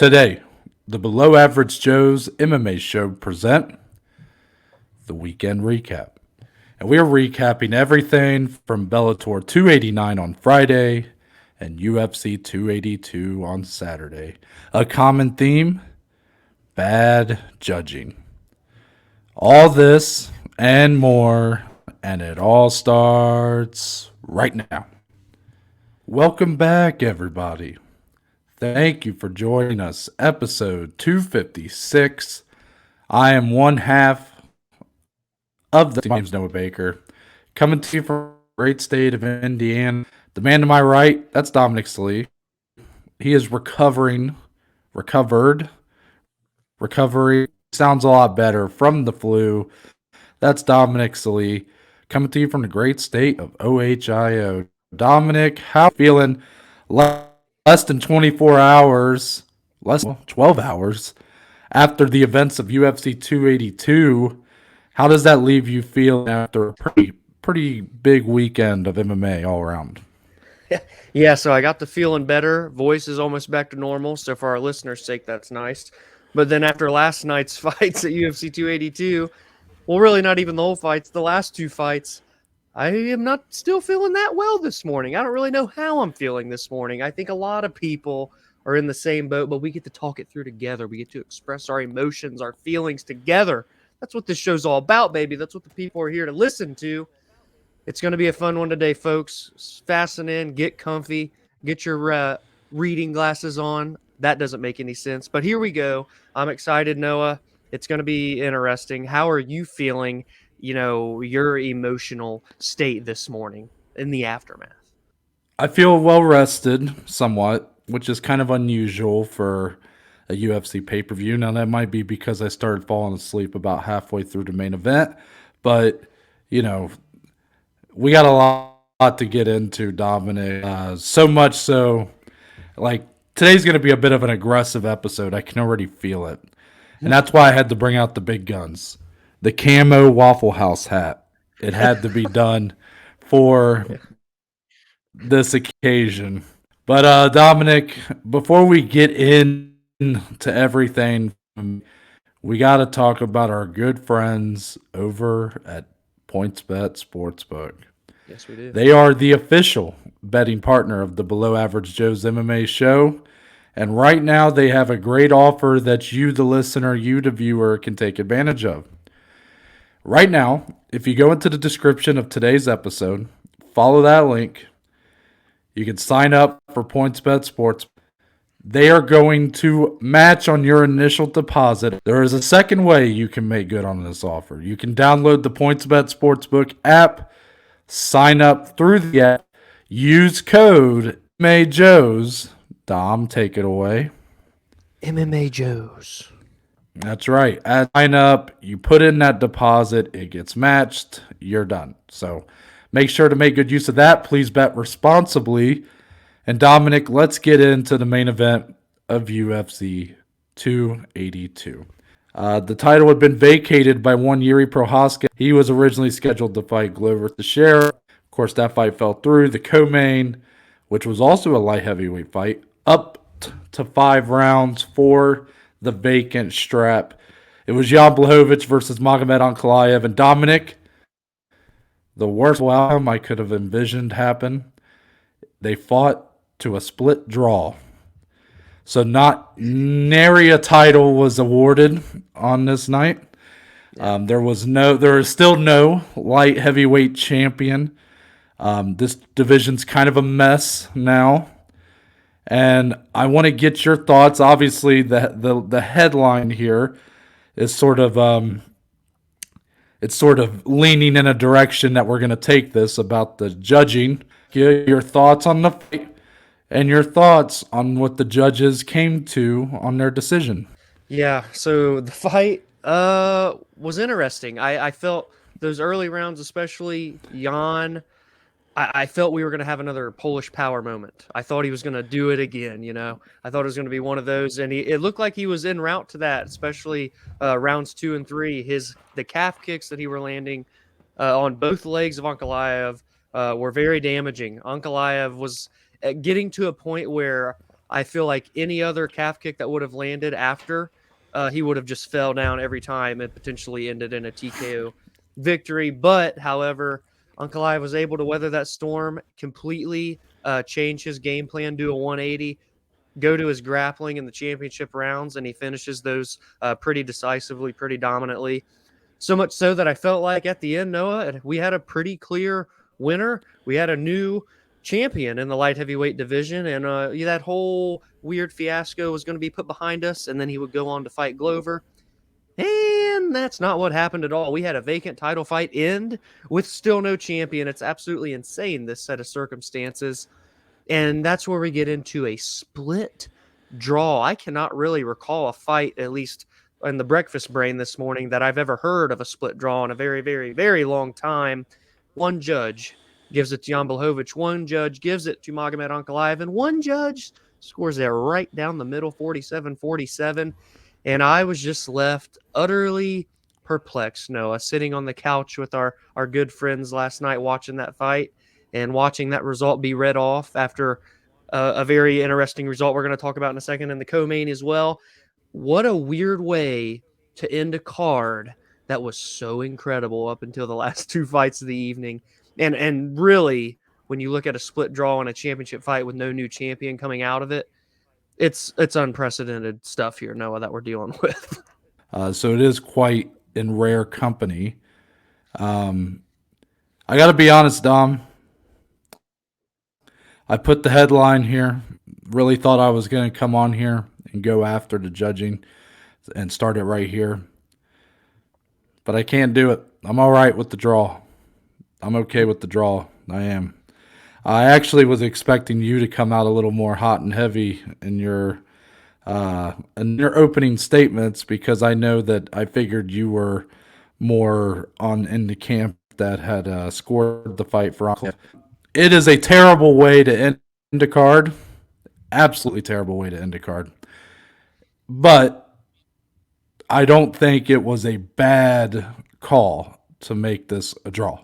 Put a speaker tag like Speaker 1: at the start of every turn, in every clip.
Speaker 1: Today, the Below Average Joe's MMA show present the weekend recap. And we are recapping everything from Bellator 289 on Friday and UFC 282 on Saturday. A common theme: bad judging. All this and more, and it all starts right now. Welcome back, everybody. Thank you for joining us, episode 256. I am one half of the team's Noah Baker, coming to you from the great state of Indiana. The man to my right, that's Dominic Slee. He is recovery, sounds a lot better from the flu. That's Dominic Slee, coming to you from the great state of Ohio. Dominic, how are you feeling? Less than 24 hours, 12 hours after the events of UFC 282. How does that leave you feeling after a pretty big weekend of MMA all around?
Speaker 2: Yeah, so I got the feeling better. Voice is almost back to normal. So for our listeners' sake, that's nice. But then after last night's fights at UFC 282, well, really not even the whole fights, the last two fights, I am not still feeling that well this morning. I don't really know how I'm feeling this morning. I think a lot of people are in the same boat, but we get to talk it through together. We get to express our emotions, our feelings together. That's what this show's all about, baby. That's what the people are here to listen to. It's going to be a fun one today, folks. Fasten in, get comfy, get your reading glasses on. That doesn't make any sense, but here we go. I'm excited, Noah. It's going to be interesting. How are you feeling, your emotional state this morning in the aftermath?
Speaker 1: I feel well rested somewhat, which is kind of unusual for a UFC pay-per-view. Now, that might be because I started falling asleep about halfway through the main event, but, we got a lot to get into, Dominic. So much so, like, today's going to be a bit of an aggressive episode. I can already feel it. And that's why I had to bring out the big guns. The camo Waffle House hat. It had to be done for this occasion. But, Dominic, before we get into everything, we got to talk about our good friends over at PointsBet Sportsbook.
Speaker 2: Yes, we do.
Speaker 1: They are the official betting partner of the Below Average Joe's MMA show. And right now they have a great offer that you, the listener, you, the viewer, can take advantage of. Right now, if you go into the description of today's episode, follow that link, you can sign up for PointsBet Sports. They are going to match on your initial deposit. There is a second way you can make good on this offer. You can download the PointsBet Sportsbook app, sign up through the app, use code MMAJOES. Dom, take it away.
Speaker 2: MMA Joes.
Speaker 1: That's right. Sign up, you put in that deposit, it gets matched, you're done. So make sure to make good use of that. Please bet responsibly. And Dominic, let's get into the main event of UFC 282. The title had been vacated by one Yuri Prochazka. He was originally scheduled to fight Glover Teixeira. Of course, that fight fell through. The co-main, which was also a light heavyweight fight, up to 5 rounds for the vacant strap. It was Jan Blachowicz versus Magomed Ankalaev. And Dominic, the worst outcome I could have envisioned happen. They fought to a split draw. So not nary a title was awarded on this night. There is still no light heavyweight champion. This division's kind of a mess now. And I want to get your thoughts. Obviously, the headline here is sort of leaning in a direction that we're going to take this about the judging. Get your thoughts on the fight and your thoughts on what the judges came to on their decision.
Speaker 2: Yeah, so the fight was interesting. I felt those early rounds, especially Jan, I felt we were going to have another Polish power moment. I thought he was going to do it again, I thought it was going to be one of those, and it looked like he was en route to that, especially rounds 2 and 3. The calf kicks that he were landing on both legs of Ankalaev were very damaging. Ankalaev was getting to a point where I feel like any other calf kick that would have landed after, he would have just fell down every time and potentially ended in a TKO victory. But, however, Ankalaev was able to weather that storm, completely change his game plan, do a 180, go to his grappling in the championship rounds, and he finishes those pretty decisively, pretty dominantly. So much so that I felt like at the end, Noah, we had a pretty clear winner. We had a new champion in the light heavyweight division, and that whole weird fiasco was going to be put behind us, and then he would go on to fight Glover. And that's not what happened at all. We had a vacant title fight end with still no champion. It's absolutely insane, this set of circumstances. And that's where we get into a split draw. I cannot really recall a fight, at least in the breakfast brain this morning, that I've ever heard of a split draw in a very, very, very long time. One judge gives it to Jan Blachowicz. One judge gives it to Magomed Ankalaev. And one judge scores it right down the middle, 47-47. And I was just left utterly perplexed, Noah, sitting on the couch with our good friends last night watching that fight and watching that result be read off after a very interesting result we're going to talk about in a second in the co-main as well. What a weird way to end a card that was so incredible up until the last two fights of the evening. And really, when you look at a split draw and a championship fight with no new champion coming out of it, it's unprecedented stuff here, Noah, that we're dealing with.
Speaker 1: So it is quite in rare company. I got to be honest, Dom. I put the headline here. Really thought I was going to come on here and go after the judging and start it right here. But I can't do it. I'm all right with the draw. I'm okay with the draw. I am. I actually was expecting you to come out a little more hot and heavy in your opening statements, because I know that I figured you were more in the camp that had scored the fight for Ankalaev. It is a terrible way to end a card. Absolutely terrible way to end a card. But I don't think it was a bad call to make this a draw.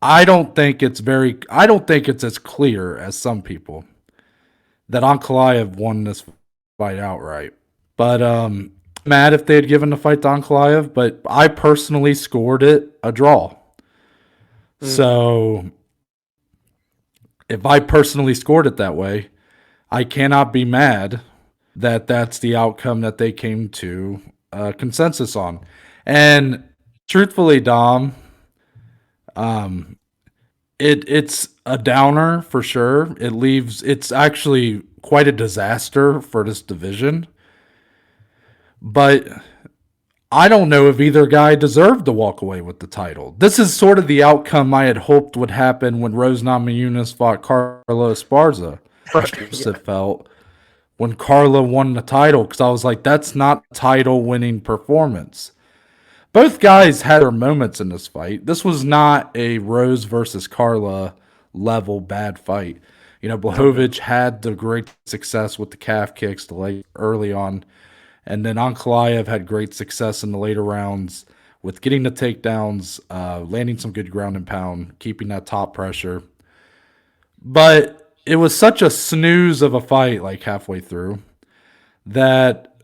Speaker 1: I don't think it's as clear as some people that Ankalaev won this fight outright. But mad if they had given the fight to Ankalaev, but I personally scored it a draw. So if I personally scored it that way, I cannot be mad that that's the outcome that they came to consensus on. And truthfully, Dom, it's a downer for sure. It's actually quite a disaster for this division. But I don't know if either guy deserved to walk away with the title. This is sort of the outcome I had hoped would happen when Rose Namajunas fought Carla Esparza. It felt when Carla won the title, because I was like, that's not a title-winning performance. Both guys had their moments in this fight. This was not a Rose versus Carla level bad fight. Blachowicz had the great success with the calf kicks early on. And then Ankalaev had great success in the later rounds with getting the takedowns, landing some good ground and pound, keeping that top pressure. But it was such a snooze of a fight halfway through that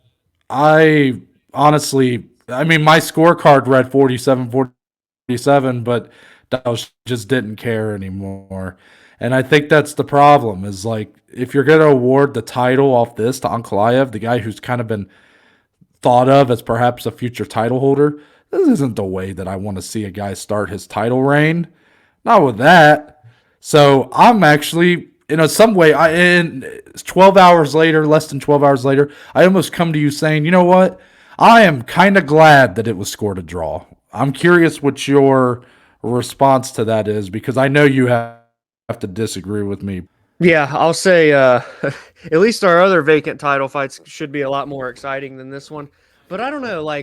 Speaker 1: I honestly, my scorecard read 47-47, but I just didn't care anymore. And I think that's the problem is if you're going to award the title off this to Ankalaev, the guy who's kind of been thought of as perhaps a future title holder, this isn't the way that I want to see a guy start his title reign. Not with that. So I'm actually, some way, 12 hours later, less than 12 hours later, I almost come to you saying, you know what? I am kind of glad that it was scored a draw. I'm curious what your response to that is, because I know you have to disagree with me.
Speaker 2: Yeah, I'll say at least our other vacant title fights should be a lot more exciting than this one. But I don't know,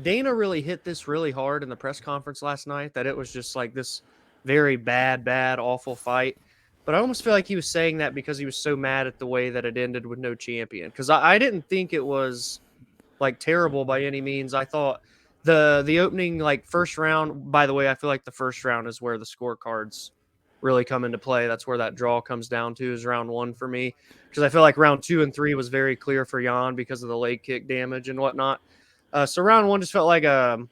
Speaker 2: Dana really hit this really hard in the press conference last night, that it was just this very bad, awful fight. But I almost feel like he was saying that because he was so mad at the way that it ended with no champion. Because I didn't think it was terrible by any means. I thought the opening first round, by the way, I feel like the first round is where the scorecards really come into play. That's where that draw comes down to, is round 1 for me, because I feel like round 2 and 3 was very clear for Jan because of the leg kick damage and whatnot. So round 1 just felt like a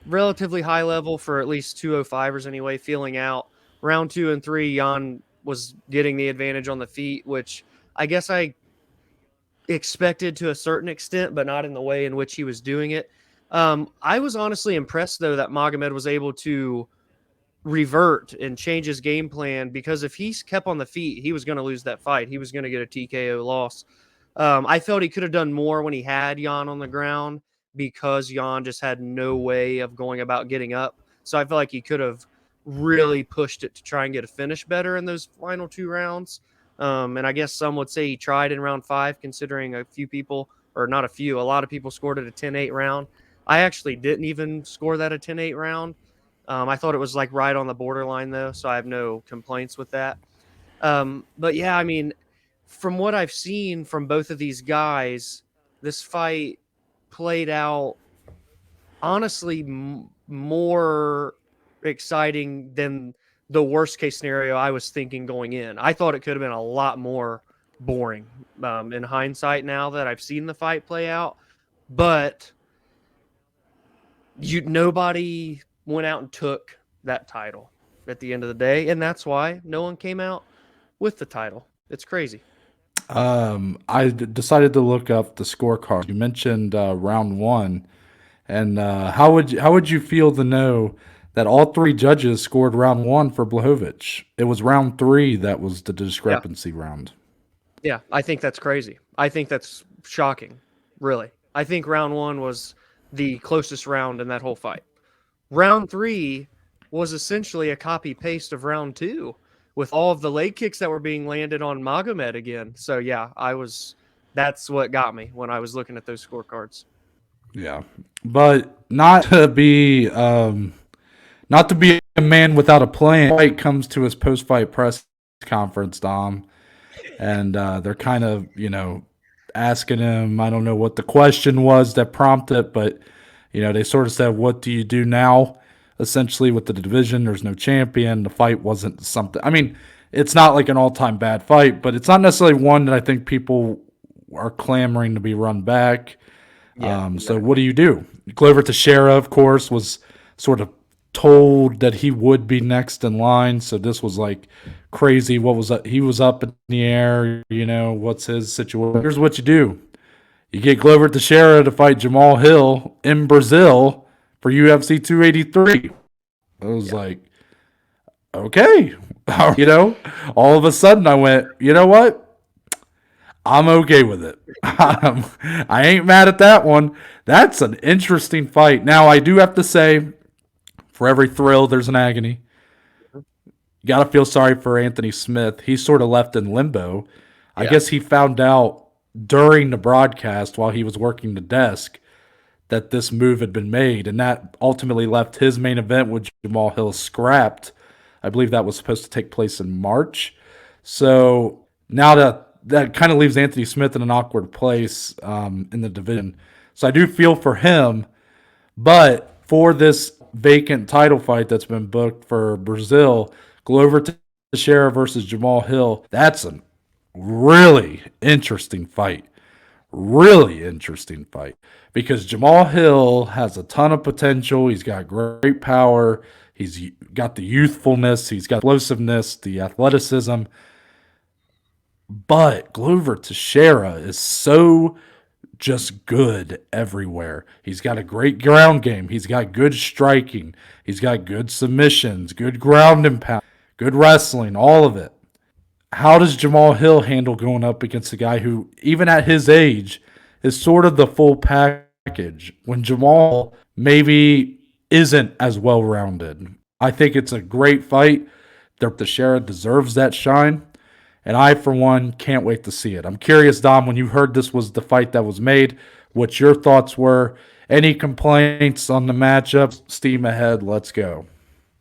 Speaker 2: relatively high level for at least 205ers anyway, feeling out. Round 2 and 3, Jan was getting the advantage on the feet, which I guess I expected to a certain extent, but not in the way in which he was doing it. I was honestly impressed, though, that Magomed was able to revert and change his game plan, because if he kept on the feet, he was going to lose that fight. He was going to get a TKO loss. I felt he could have done more when he had Jan on the ground, because Jan just had no way of going about getting up. So I feel like he could have really pushed it to try and get a finish better in those final 2 rounds. And I guess some would say he tried in round 5, considering a few people, or not a few, a lot of people scored it a 10-8 round. I actually didn't even score that a 10-8 round. I thought it was like right on the borderline, though, so I have no complaints with that. But yeah, I mean, from what I've seen from both of these guys, this fight played out honestly more exciting than the worst case scenario I was thinking going in. I thought it could have been a lot more boring in hindsight, now that I've seen the fight play out. But nobody went out and took that title at the end of the day, and that's why no one came out with the title. It's crazy.
Speaker 1: Decided to look up the scorecard. You mentioned round 1, and how would you feel to know that all 3 judges scored round 1 for Blachowicz? It was round 3 that was the discrepancy round.
Speaker 2: Yeah, I think that's crazy. I think that's shocking, really. I think round 1 was the closest round in that whole fight. Round 3 was essentially a copy-paste of round 2, with all of the leg kicks that were being landed on Magomed again. So, yeah, that's what got me when I was looking at those scorecards.
Speaker 1: Yeah, but not to be a man without a plan. Fight comes to his post-fight press conference, Dom, and they're kind of, asking him. I don't know what the question was that prompted it, but they sort of said, "What do you do now?" Essentially, with the division, there's no champion. The fight wasn't something. I mean, it's not like an all-time bad fight, but it's not necessarily one that I think people are clamoring to be run back.
Speaker 2: Yeah, exactly.
Speaker 1: So what do you do? Glover Teixeira, of course, was sort of told that he would be next in line. So this was like crazy. What was that? He was up in the air. What's his situation? Here's what you do. You get Glover Teixeira to fight Jamal Hill in Brazil for UFC 283. I was like, okay. All of a sudden I went, you know what? I'm okay with it. I ain't mad at that one. That's an interesting fight. Now, I do have to say, for every thrill, there's an agony. You got to feel sorry for Anthony Smith. He's sort of left in limbo. I guess he found out during the broadcast while he was working the desk that this move had been made, and that ultimately left his main event with Jamal Hill scrapped. I believe that was supposed to take place in March. So now that kind of leaves Anthony Smith in an awkward place in the division. So I do feel for him, but for this vacant title fight that's been booked for Brazil, Glover Teixeira versus Jamal Hill, that's a really interesting fight. Really interesting fight, because Jamal Hill has a ton of potential. He's got great power. He's got the youthfulness. He's got explosiveness, the athleticism. But Glover Teixeira is so just good everywhere. He's got a great ground game. He's got good striking. He's got good submissions, good ground and pound, good wrestling, all of it. How does Jamal Hill handle going up against a guy who, even at his age, is sort of the full package when Jamal maybe isn't as well-rounded? I think it's a great fight. Teixeira deserves that shine. And I, for one, can't wait to see it. I'm curious, Dom, when you heard this was the fight that was made, what your thoughts were. Any complaints on the matchup? Steam ahead. Let's go.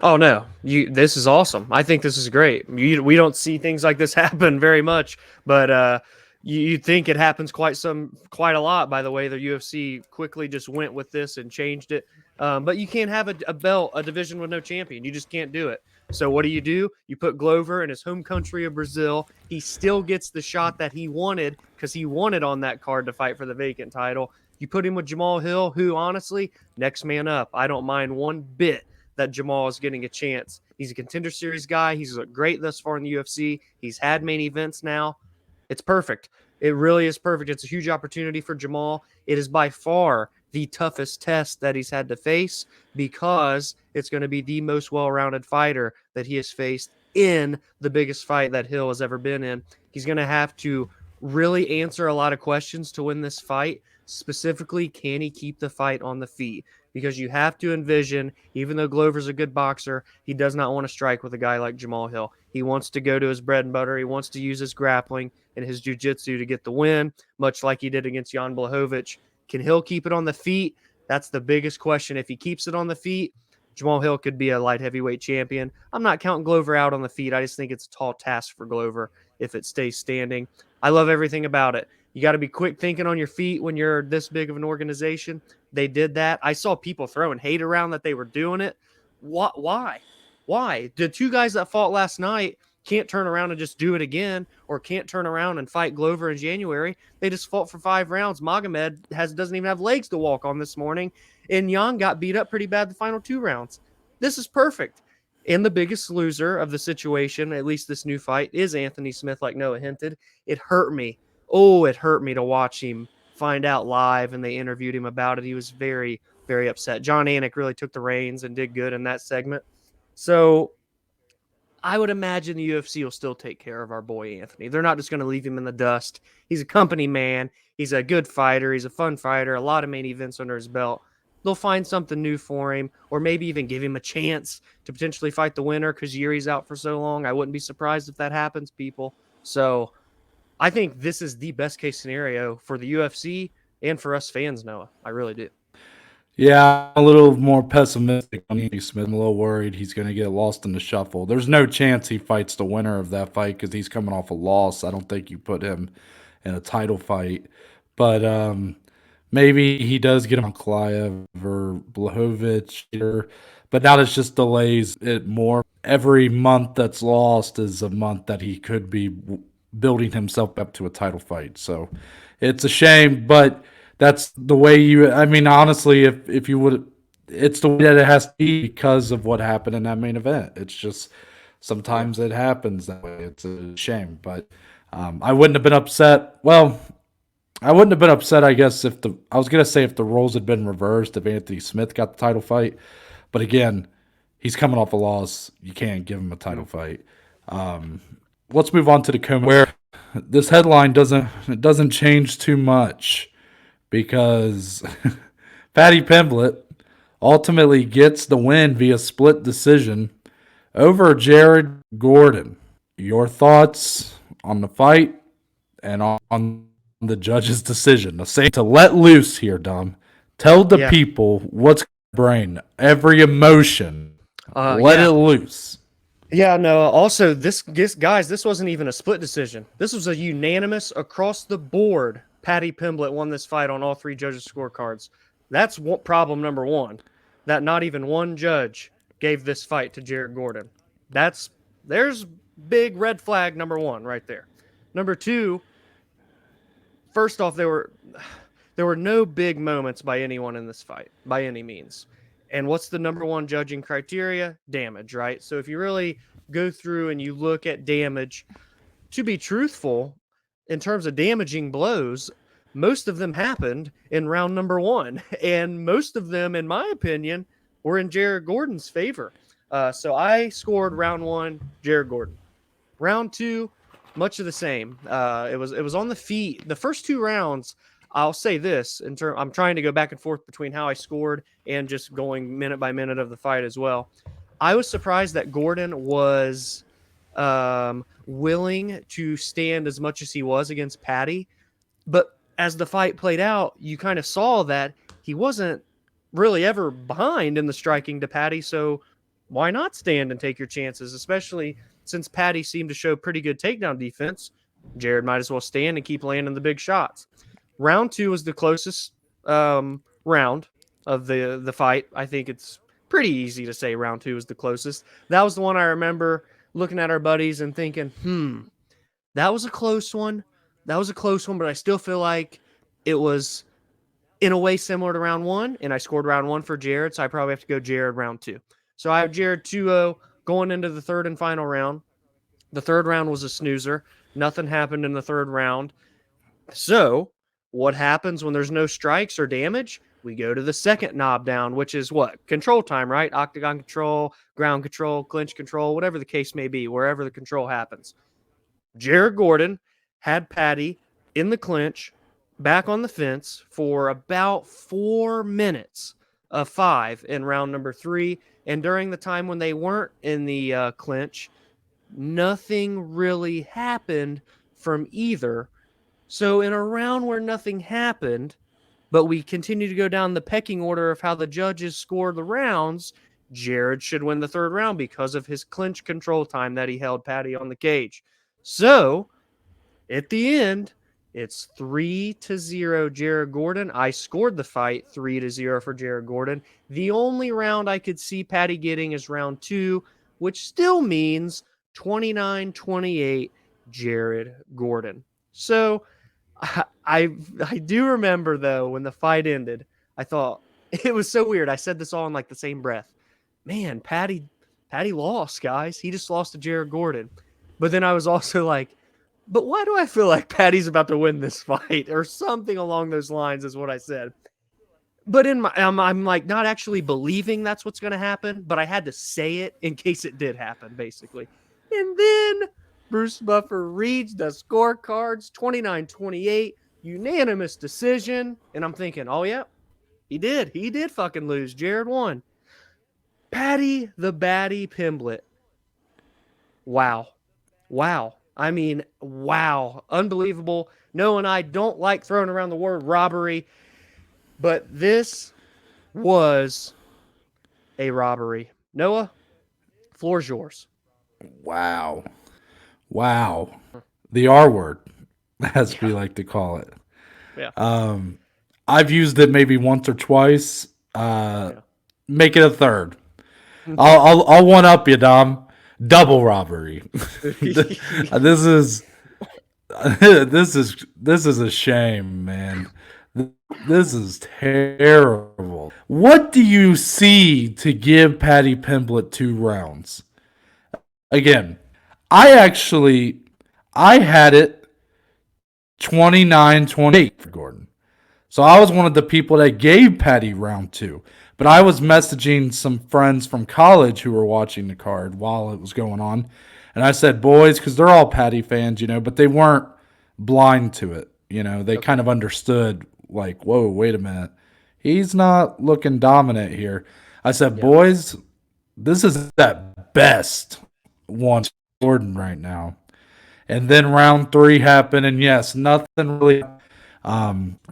Speaker 2: Oh no, this is awesome. I think this is great. We don't see things like this happen very much, but you think it happens quite a lot by the way the UFC quickly just went with this and changed it. But you can't have a belt, a division with no champion. You just can't do it. So what do? You put Glover in his home country of Brazil. He still gets the shot that he wanted because he wanted on that card to fight for the vacant title. You put him with Jamal Hill, who honestly, next man up. I don't mind one bit that Jamal is getting a chance. He's a contender series guy. He's looked great thus far in the UFC. He's had main events now. It's perfect. It really is perfect. It's a huge opportunity for Jamal. It is by far the toughest test that he's had to face because it's going to be the most well-rounded fighter that he has faced in the biggest fight that Hill has ever been in. He's going to have to really answer a lot of questions to win this fight. Specifically, can he keep the fight on the feet? Because you have to envision, even though Glover's a good boxer, he does not want to strike with a guy like Jamal Hill. He wants to go to his bread and butter. He wants to use his grappling and his jiu-jitsu to get the win, much like he did against Jan Blachowicz. Can Hill keep it on the feet? That's the biggest question. If he keeps it on the feet, Jamal Hill could be a light heavyweight champion. I'm not counting Glover out on the feet. I just think it's a tall task for Glover if it stays standing. I love everything about it. You got to be quick thinking on your feet when you're this big of an organization. They did that. I saw people throwing hate around that they were doing it. Why? Why? The two guys that fought last night can't turn around and just do it again, or can't turn around and fight Glover in January. They just fought for 5 rounds. Magomed doesn't even have legs to walk on this morning, and Jan got beat up pretty bad the final 2 rounds. This is perfect. And the biggest loser of the situation, at least this new fight, is Anthony Smith, like Noah hinted. It hurt me. Oh, it hurt me to watch him find out live, and they interviewed him about it. He was very, very upset. John Anik really took the reins and did good in that segment. So I would imagine the UFC will still take care of our boy Anthony. They're not just going to leave him in the dust. He's a company man. He's a good fighter. He's a fun fighter. A lot of main events under his belt. They'll find something new for him, or maybe even give him a chance to potentially fight the winner because Yuri's out for so long. I wouldn't be surprised if that happens, people. So I think this is the best case scenario for the UFC and for us fans, Noah. I really do.
Speaker 1: Yeah, I'm a little more pessimistic on Anthony Smith. I'm a little worried he's going to get lost in the shuffle. There's no chance he fights the winner of that fight because he's coming off a loss. I don't think you put him in a title fight. But maybe he does get on Ankalaev or Blachowicz. But now it just delays it more. Every month that's lost is a month that he could be building himself up to a title fight. So it's a shame, but that's the way you. I mean, honestly, if you would, it's the way that it has to be because of what happened in that main event. It's just sometimes it happens that way. It's a shame, but I wouldn't have been upset. Well, I wouldn't have been upset, I guess, if I was gonna say if the roles had been reversed, if Anthony Smith got the title fight. But again, he's coming off a loss. You can't give him a title fight. Let's move on to the co-main, where this headline doesn't change too much. Because Paddy Pimblett ultimately gets the win via split decision over Jared Gordon. Your thoughts on the fight and on the judge's decision? To let loose here, Dom. Tell the people what's in your brain. Every emotion. Let it loose.
Speaker 2: Yeah, no. Also, this wasn't even a split decision. This was a unanimous across the board. Paddy Pimblett won this fight on all 3 judges' scorecards. That's problem number 1, that not even one judge gave this fight to Jared Gordon. There's big red flag number 1 right there. Number 2, first off, there were no big moments by anyone in this fight, by any means. And what's the number 1 judging criteria? Damage, right? So if you really go through and you look at damage, to be truthful, in terms of damaging blows, most of them happened in round number 1. And most of them, in my opinion, were in Jared Gordon's favor. So I scored round 1, Jared Gordon. Round 2, much of the same. It was on the feet. The first 2 rounds, I'll say this. I'm trying to go back and forth between how I scored and just going minute by minute of the fight as well. I was surprised that Gordon was willing to stand as much as he was against Paddy. But as the fight played out, you kind of saw that he wasn't really ever behind in the striking to Paddy. So why not stand and take your chances, especially since Paddy seemed to show pretty good takedown defense? Jared might as well stand and keep landing the big shots. Round 2 was the closest round of the fight. I think it's pretty easy to say round 2 is the closest. That was the one I remember looking at our buddies and thinking, that was a close one. That was a close one, but I still feel like it was in a way similar to round 1, and I scored round 1 for Jared, so I probably have to go Jared round 2. So I have Jared 2-0 going into the third and final round. The third round was a snoozer. Nothing happened in the third round. So what happens when there's no strikes or damage? We go to the second knob down, which is what? Control time, right? Octagon control, ground control, clinch control, whatever the case may be, wherever the control happens. Jared Gordon had Paddy in the clinch, back on the fence for about 4 minutes of 5 in round number 3. And during the time when they weren't in the clinch, nothing really happened from either. So in a round where nothing happened, but we continue to go down the pecking order of how the judges score the rounds, Jared should win the third round because of his clinch control time that he held Paddy on the cage. So at the end, it's 3-0 Jared Gordon. I scored the fight 3-0 for Jared Gordon. The only round I could see Paddy getting is round 2, which still means 29-28 Jared Gordon. So I do remember, though, when the fight ended, I thought it was so weird. I said this all in like the same breath. Man, Paddy lost, guys. He just lost to Jared Gordon. But then I was also like, but why do I feel like Paddy's about to win this fight? Or something along those lines is what I said. But in my, I'm like not actually believing that's what's going to happen, but I had to say it in case it did happen, basically. And then Bruce Buffer reads the scorecards, 29-28, unanimous decision. And I'm thinking, oh, yeah, he did. He did fucking lose. Jared won. Paddy the Baddy Pimblett. Wow. I mean, wow. Unbelievable. Noah and I don't like throwing around the word robbery, but this was a robbery. Noah, floor's yours.
Speaker 1: Wow. The R word, as we like to call it.
Speaker 2: Yeah.
Speaker 1: I've used it maybe once or twice. Make it a third. I'll one up you, Dom. Double robbery. This is a shame, man. This is terrible. What do you see to give Paddy Pimblett 2 rounds? Again, I had it 29-28 for Gordon. So I was one of the people that gave Paddy round 2. But I was messaging some friends from college who were watching the card while it was going on. And I said, boys, because they're all Paddy fans, but they weren't blind to it. They kind of understood, like, whoa, wait a minute. He's not looking dominant here. I said, boys, this is at best one Gordon right now. And then round 3 happened, and yes, nothing really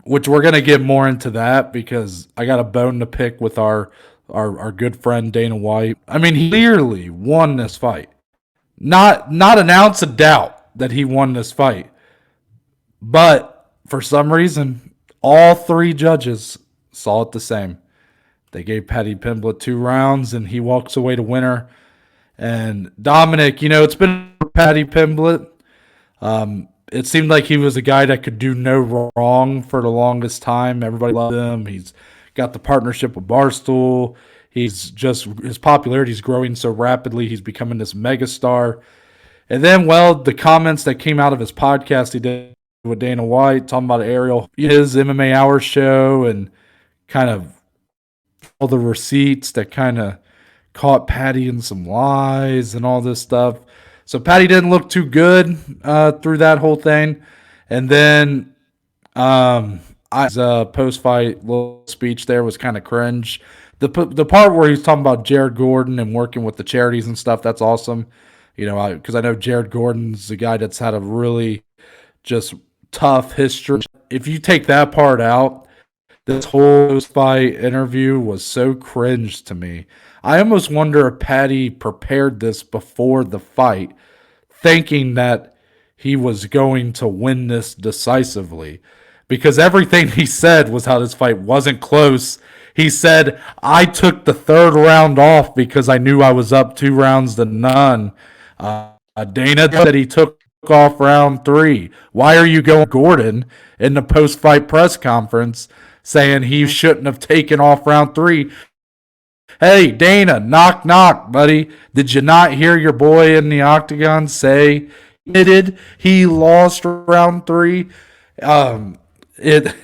Speaker 1: which we're going to get more into that because I got a bone to pick with our good friend Dana White. I mean, he clearly won this fight. Not an ounce of doubt that he won this fight. But for some reason, all 3 judges saw it the same. They gave Paddy Pimblett 2 rounds, and he walks away to winner. And Dominic, it's been Paddy Pimblett. It seemed like he was a guy that could do no wrong for the longest time. Everybody loved him. He's got the partnership with Barstool. His popularity is growing so rapidly. He's becoming this megastar. And then, the comments that came out of his podcast he did with Dana White, talking about Ariel, his MMA Hour show, and kind of all the receipts that kind of caught Paddy in some lies and all this stuff. So Paddy didn't look too good through that whole thing. And then his post-fight little speech there was kind of cringe. The part where he's talking about Jared Gordon and working with the charities and stuff, that's awesome. Because I know Jared Gordon's a guy that's had a really just tough history. If you take that part out, this whole post-fight interview was so cringe to me. I almost wonder if Paddy prepared this before the fight, thinking that he was going to win this decisively. Because everything he said was how this fight wasn't close. He said, I took the third round off because I knew I was up 2 rounds to none. Dana said he took off round 3. Why are you going Gordon in the post-fight press conference saying he shouldn't have taken off round 3? Hey, Dana, knock, knock, buddy. Did you not hear your boy in the octagon say he lost round 3? It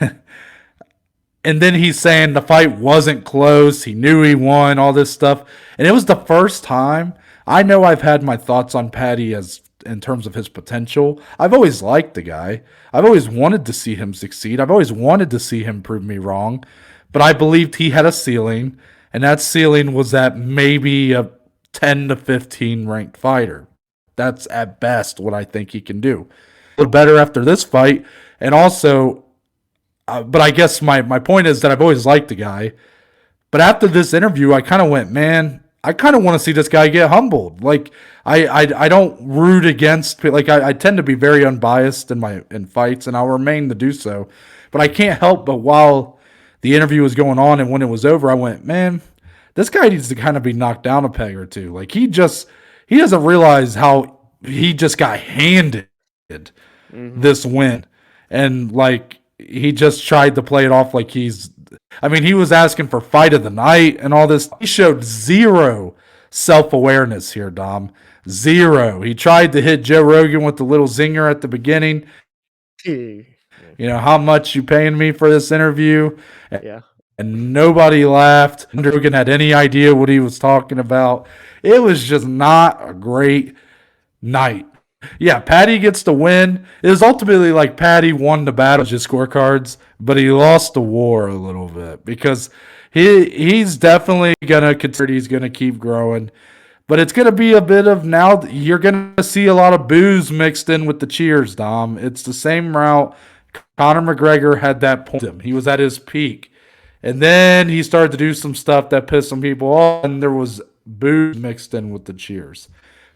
Speaker 1: And then he's saying the fight wasn't close. He knew he won, all this stuff. And it was the first time. I know I've had my thoughts on Paddy as in terms of his potential. I've always liked the guy. I've always wanted to see him succeed. I've always wanted to see him prove me wrong. But I believed he had a ceiling, and that ceiling was at maybe a 10 to 15 ranked fighter. That's at best what I think he can do. A little better after this fight. And also, but I guess my point is that I've always liked the guy. But after this interview, I kind of went, man, I kind of want to see this guy get humbled. Like I don't root against, like I tend to be very unbiased in fights, and I'll remain to do so. But I can't help but while the interview was going on and when it was over, I went, man, this guy needs to kind of be knocked down a peg or two. Like he doesn't realize how he just got handed this win, and like he just tried to play it off like he was asking for fight of the night and all this. He showed zero self-awareness here, Dom. Zero. He tried to hit Joe Rogan with the little zinger at the beginning. You know, how much you paying me for this interview?
Speaker 2: Yeah.
Speaker 1: And nobody laughed. Rogan had any idea what he was talking about. It was just not a great night. Yeah, Paddy gets the win. It was ultimately like Paddy won the battle, just scorecards, but he lost the war a little bit because he's definitely gonna consider he's gonna keep growing. But it's gonna be a bit of now you're gonna see a lot of boos mixed in with the cheers, Dom. It's the same route Conor McGregor had that point. He was at his peak. And then he started to do some stuff that pissed some people off, and there was boos mixed in with the cheers.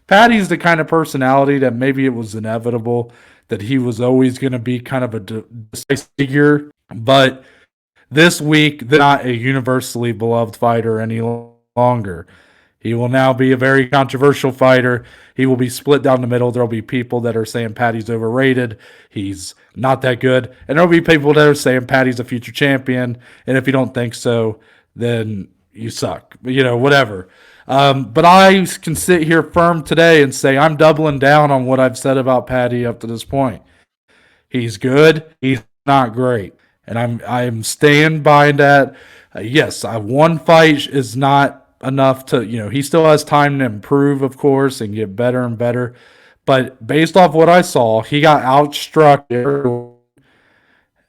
Speaker 1: Paddy's the kind of personality that maybe it was inevitable that he was always going to be kind of a decisive figure. But this week, they're not a universally beloved fighter any longer. He will now be a very controversial fighter. He will be split down the middle. There will be people that are saying Paddy's overrated. He's not that good. And there will be people that are saying Paddy's a future champion. And if you don't think so, then you suck. You know, whatever. But I can sit here firm today and say I'm doubling down on what I've said about Paddy up to this point. He's good. He's not great. And I'm staying by that. Yes, one fight is not enough to, he still has time to improve, of course, and get better and better. But based off what I saw, he got outstruck,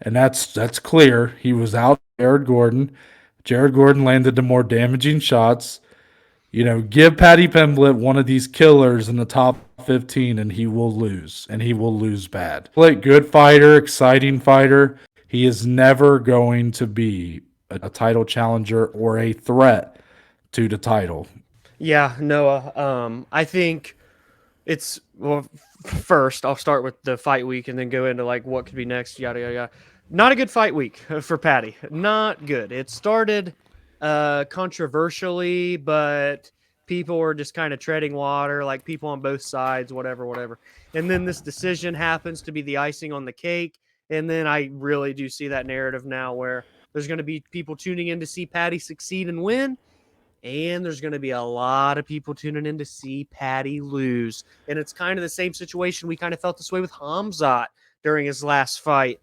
Speaker 1: and that's clear. He was out Jared Gordon. Jared Gordon landed the more damaging shots. Give Paddy Pimblett one of these killers in the top 15, and he will lose, and he will lose bad. Good fighter, exciting fighter. He is never going to be a title challenger or a threat to the title.
Speaker 2: Yeah, Noah. I think it's first I'll start with the fight week and then go into like what could be next. Yada yada yada. Not a good fight week for Paddy. Not good. It started controversially, but people were just kind of treading water, like people on both sides, whatever. And then this decision happens to be the icing on the cake. And then I really do see that narrative now where there's going to be people tuning in to see Paddy succeed and win. And there's going to be a lot of people tuning in to see Paddy lose. And it's kind of the same situation. We kind of felt this way with Hamzat during his last fight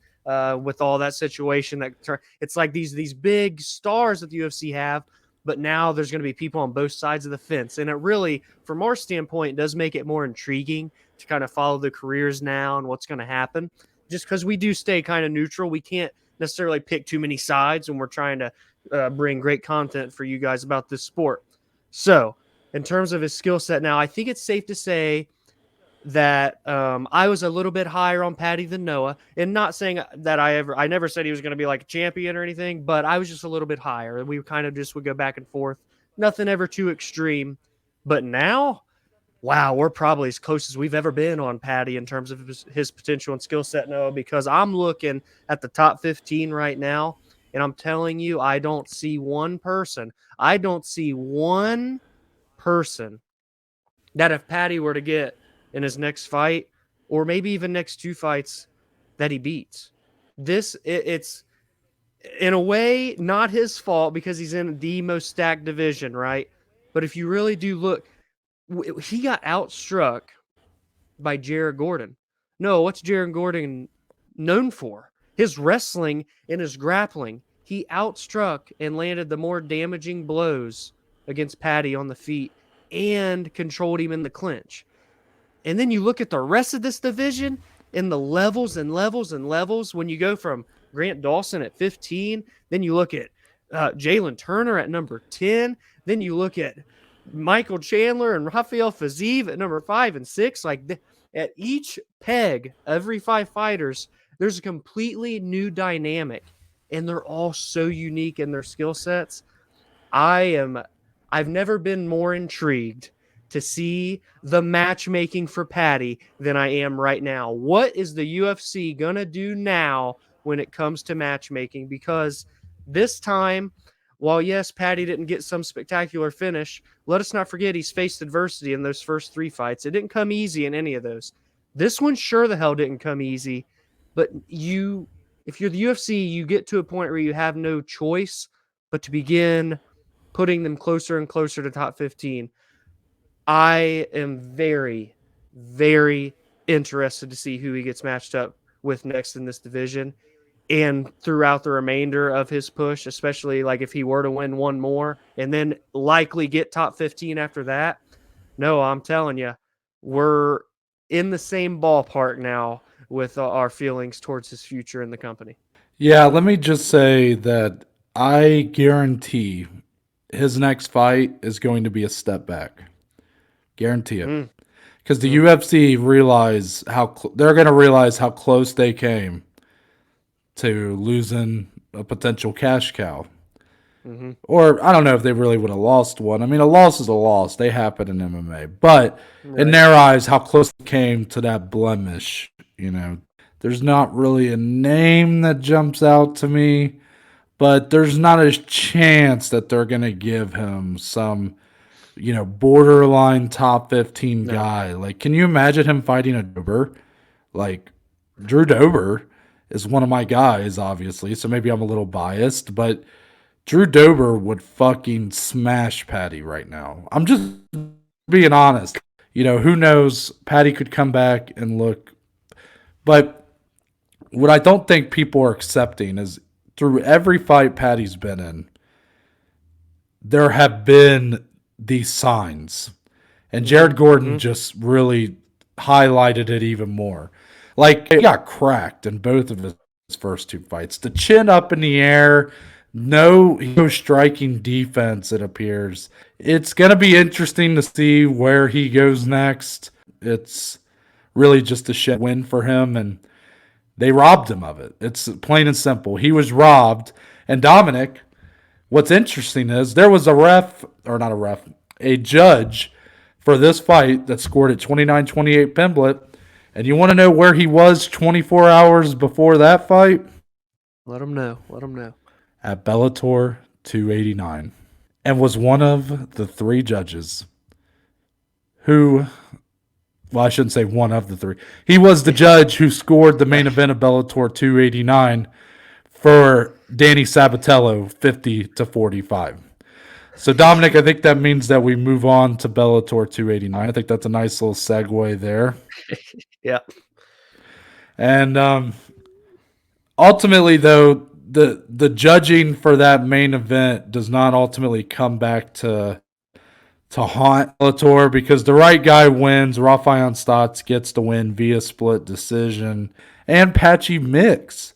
Speaker 2: with all that situation. It's like these big stars that the UFC have, but now there's going to be people on both sides of the fence. And it really, from our standpoint, does make it more intriguing to kind of follow the careers now and what's going to happen. Just because we do stay kind of neutral. We can't necessarily pick too many sides when we're trying to bring great content for you guys about this sport. So in terms of his skill set now, I think it's safe to say that I was a little bit higher on Paddy than Noah, and not saying that I never said he was going to be like a champion or anything, but I was just a little bit higher. We kind of just would go back and forth. Nothing ever too extreme. But now, wow, we're probably as close as we've ever been on Paddy in terms of his potential and skill set, Noah, because I'm looking at the top 15 right now. And I'm telling you, I don't see one person that if Paddy were to get in his next fight, or maybe even next 2 fights, that he beats. It's in a way not his fault because he's in the most stacked division, right? But if you really do look, he got outstruck by Jared Gordon. No, what's Jared Gordon known for? His wrestling and his grappling. He outstruck and landed the more damaging blows against Paddy on the feet and controlled him in the clinch. And then you look at the rest of this division and the levels and levels and levels. When you go from Grant Dawson at 15, then you look at Jalen Turner at number 10, then you look at Michael Chandler and Rafael Fiziev at number 5 and 6. Like at each peg, every 5 fighters, there's a completely new dynamic, and they're all so unique in their skill sets. I've never been more intrigued to see the matchmaking for Paddy than I am right now. What is the UFC going to do now when it comes to matchmaking? Because this time, while yes, Paddy didn't get some spectacular finish, let us not forget he's faced adversity in those first 3 fights. It didn't come easy in any of those. This one sure the hell didn't come easy, but if you're the UFC, you get to a point where you have no choice but to begin putting them closer and closer to top 15. I am very, very interested to see who he gets matched up with next in this division and throughout the remainder of his push, especially like if he were to win one more and then likely get top 15 after that. No, I'm telling you, we're in the same ballpark now with our feelings towards his future in the company.
Speaker 1: Yeah, let me just say that I guarantee his next fight is going to be a step back. Guarantee it. Because the UFC realize they're going to realize how close they came to losing a potential cash cow. Or I don't know if they really would have lost one. I mean, a loss is a loss. They happen in MMA. But in their eyes, how close they came to that blemish, there's not really a name that jumps out to me, but there's not a chance that they're going to give him some borderline top 15 guy. Like, can you imagine him fighting a Dober? Like, Drew Dober is one of my guys, obviously, so maybe I'm a little biased, but Drew Dober would fucking smash Paddy right now. I'm just being honest. Who knows? Paddy could come back and look. But what I don't think people are accepting is through every fight Paddy's been in, there have been these signs. And Jared Gordon just really highlighted it even more. Like, he got cracked in both of his first 2 fights. The chin up in the air, no striking defense, it appears. It's going to be interesting to see where he goes next. It's really just a shit win for him, and they robbed him of it. It's plain and simple. He was robbed. And Dominic, what's interesting is there was a judge for this fight that scored at 29-28 Pimblett. And you want to know where he was 24 hours before that fight?
Speaker 2: Let him know. Let him know.
Speaker 1: At Bellator 289. And was one of the 3 judges who, well, I shouldn't say one of the 3. He was the judge who scored the main event of Bellator 289 for Danny Sabatello 50-45. So, Dominic, I think that means that we move on to Bellator 289. I think that's a nice little segue there.
Speaker 2: Yeah.
Speaker 1: And ultimately, though, the judging for that main event does not ultimately come back to haunt Bellator because the right guy wins. Raufeon Stots gets the win via split decision. And Patchy Mix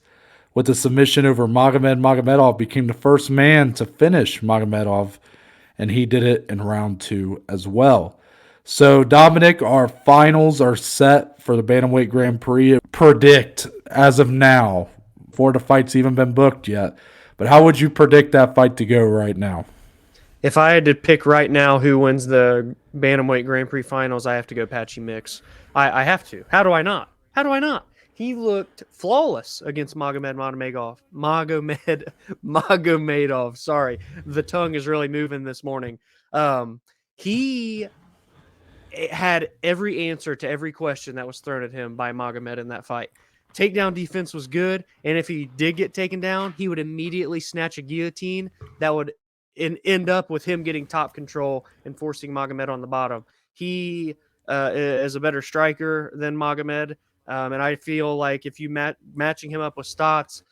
Speaker 1: with the submission over Magomedov became the first man to finish Magomedov, and he did it in round 2 as well. So, Dominic, our finals are set for the Bantamweight Grand Prix. Predict, as of now, before the fight's even been booked yet, but how would you predict that fight to go right now?
Speaker 2: If I had to pick right now who wins the Bantamweight Grand Prix finals, I have to go Patchy Mix. I have to. How do I not? he looked flawless against Magomedov. Sorry, the tongue is really moving this morning. He had every answer to every question that was thrown at him by Magomed in that fight. Takedown defense was good, and if he did get taken down, he would immediately snatch a guillotine that would end up with him getting top control and forcing Magomed on the bottom. He is a better striker than Magomed, and I feel like if you matching him up with Stots,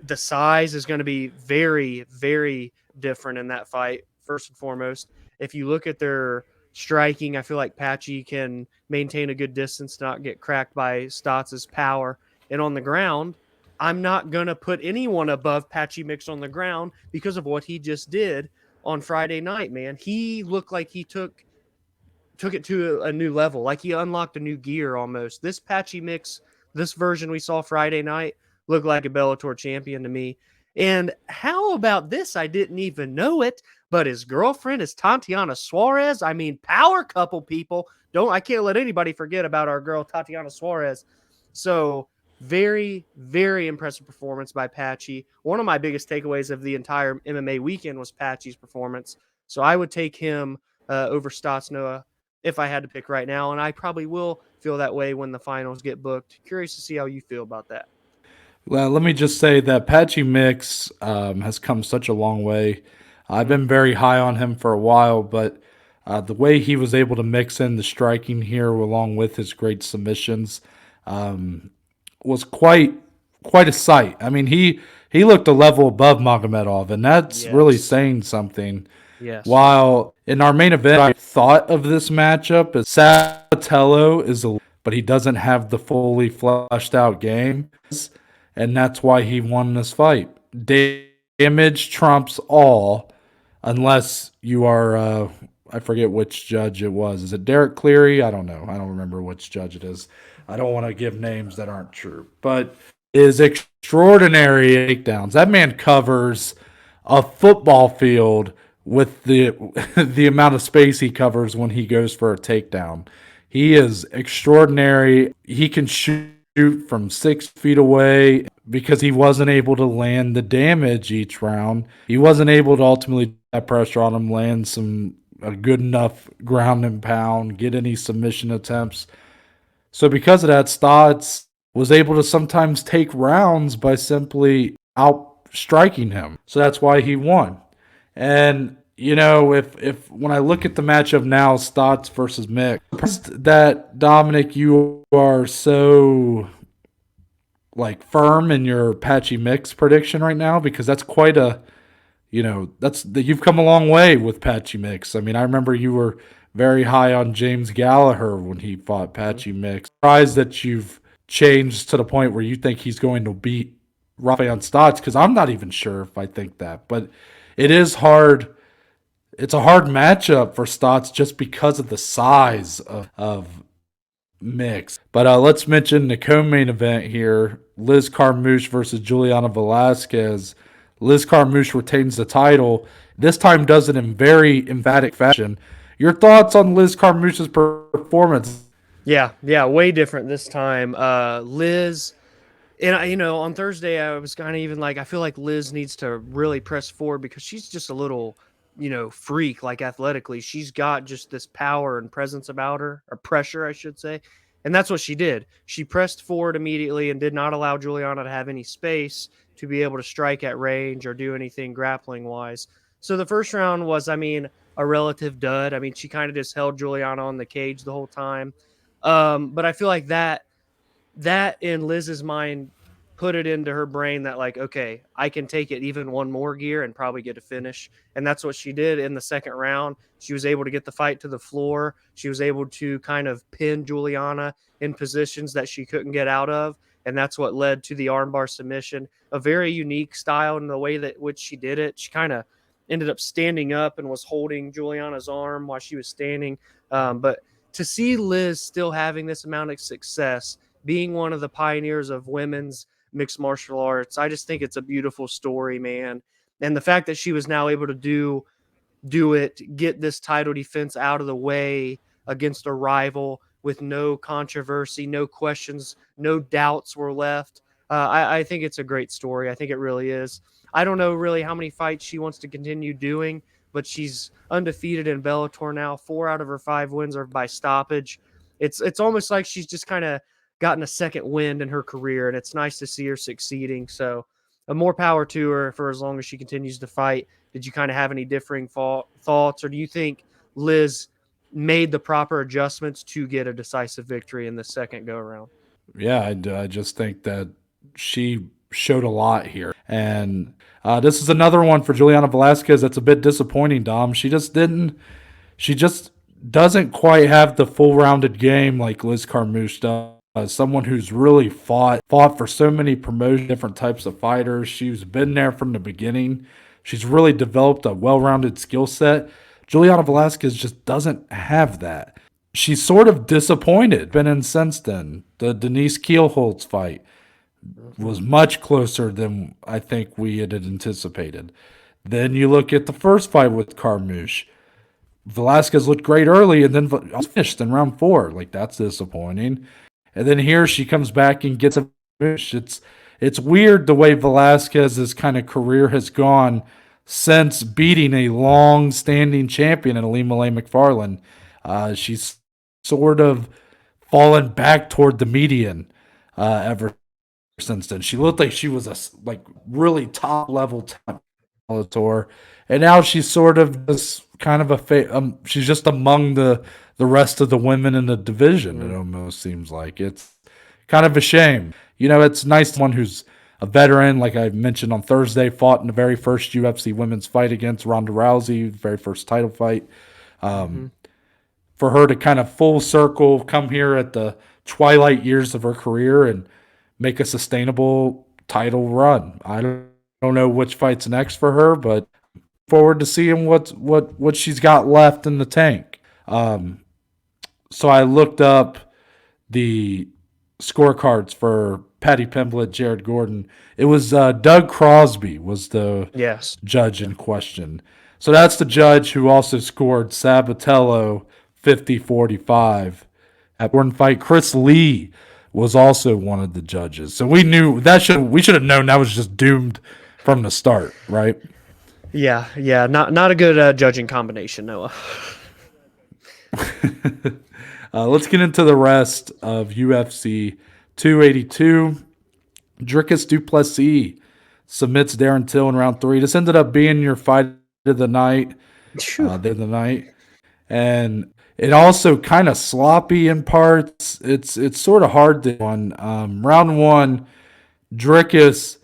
Speaker 2: the size is going to be very, very different in that fight. First and foremost, if you look at their striking, I feel like Patchy can maintain a good distance, not get cracked by Stots' power. And on the ground, I'm not going to put anyone above Patchy Mix on the ground because of what he just did on Friday night, man. He looked like he took it to a new level, like he unlocked a new gear almost. This Patchy Mix, this version we saw Friday night, looked like a Bellator champion to me. And how about this? I didn't even know it, but his girlfriend is Tatiana Suarez. I mean, power couple, people. I can't let anybody forget about our girl Tatiana Suarez. So very, very impressive performance by Patchy. One of my biggest takeaways of the entire MMA weekend was Patchy's performance. So I would take him over Stots Noah if I had to pick right now, and I probably will feel that way when the finals get booked. Curious to see how you feel about that.
Speaker 1: Well, let me just say that Patchy Mix has come such a long way. I've been very high on him for a while, but the way he was able to mix in the striking here along with his great submissions was quite a sight. I mean, he looked a level above Magomedov, and that's really saying something.
Speaker 2: Yes.
Speaker 1: While in our main event, I thought of this matchup as Sabatello but he doesn't have the fully fleshed out game, and that's why he won this fight. Damage trumps all, unless you are I forget which judge it was. Is it Derek Cleary? I don't know. I don't remember which judge it is. I don't want to give names that aren't true, but is extraordinary takedowns. That man covers a football field with the the amount of space he covers when he goes for a takedown. He is extraordinary. He can shoot from 6 feet away because he wasn't able to land the damage each round. He wasn't able to ultimately put that pressure on him, land a good enough ground and pound, get any submission attempts. So because of that, Stots was able to sometimes take rounds by simply outstriking him. So that's why he won. And you know, if when I look at the matchup now, Stots versus Mick, that Dominic, you are so like firm in your Patchy Mix prediction right now, because that's quite a, you've come a long way with Patchy Mix. I mean, I remember you were very high on James Gallagher when he fought Patchy Mix. Surprised that you've changed to the point where you think he's going to beat Raufeon Stots, because I'm not even sure if I think that. But it is hard. It's a hard matchup for Stots just because of the size of Mix. But let's mention the co-main event here. Liz Carmouche versus Juliana Velasquez. Liz Carmouche retains the title. This time does it in very emphatic fashion. Your thoughts on Liz Carmouche's performance?
Speaker 2: Yeah, way different this time. Liz, and on Thursday I was kind of even like, I feel like Liz needs to really press forward because she's just a little, freak, like athletically. She's got just this power and presence about her, or pressure, I should say. And that's what she did. She pressed forward immediately and did not allow Juliana to have any space to be able to strike at range or do anything grappling wise. So the first round was, a relative dud. I mean, she kind of just held Juliana on the cage the whole time. But I feel like that in Liz's mind put it into her brain that, like, okay, I can take it even one more gear and probably get a finish. And that's what she did in the second round. She was able to get the fight to the floor. She was able to kind of pin Juliana in positions that she couldn't get out of. And that's what led to the armbar submission, a very unique style in the way that which she did it. She kind of ended up standing up and was holding Juliana's arm while she was standing. But to see Liz still having this amount of success, being one of the pioneers of women's mixed martial arts, I just think it's a beautiful story, man. And the fact that she was now able to do it, get this title defense out of the way against a rival with no controversy, no questions, no doubts were left. I think it's a great story. I think it really is. I don't know really how many fights she wants to continue doing, but she's undefeated in Bellator now. 4 out of her 5 wins are by stoppage. It's almost like she's just kind of gotten a second wind in her career, and it's nice to see her succeeding. So, more power to her for as long as she continues to fight. Did you kind of have any differing thoughts, or do you think Liz made the proper adjustments to get a decisive victory in the second go around?
Speaker 1: Yeah, I just think that she showed a lot here. And this is another one for Juliana Velasquez that's a bit disappointing, Dom. She just doesn't quite have the full rounded game like Liz Carmouche does. Someone who's really fought for so many promotions, different types of fighters. She's been there from the beginning. She's really developed a well-rounded skill set. Juliana Velasquez just doesn't have that. She's sort of disappointed. Been in since then. The Denise Kielholtz fight was much closer than I think we had anticipated. Then you look at the first fight with Carmouche. Velasquez looked great early and then finished in round 4. Like, that's disappointing. And then here she comes back and gets a finish. It's weird the way Velasquez's kind of career has gone since beating a long-standing champion in Ilima-Lei Macfarlane. She's sort of fallen back toward the median ever since then. She looked like she was a really top-level talent, and now she's sort of just kind of she's just among the rest of the women in the division. It almost seems like it's kind of a shame. It's nice one who's a veteran, like I mentioned on Thursday, fought in the very first UFC women's fight against Ronda Rousey, very first title fight. For her to kind of full circle, come here at the twilight years of her career and make a sustainable title run. I don't know which fight's next for her, but forward to seeing what she's got left in the tank. So I looked up the scorecards for Paddy Pimblett, Jared Gordon. It was Doug Crosby was the judge in question. So that's the judge who also scored Sabatello 50-45 at Gordon fight. Chris Lee was also one of the judges. So we knew we should have known that was just doomed from the start, right?
Speaker 2: Yeah, not a good judging combination, Noah.
Speaker 1: Let's get into the rest of UFC 282. Dricus du Plessis submits Darren Till in round 3. This ended up being your fight of the night. And it also kind of sloppy in parts. It's sort of hard to one. Round 1, Dricus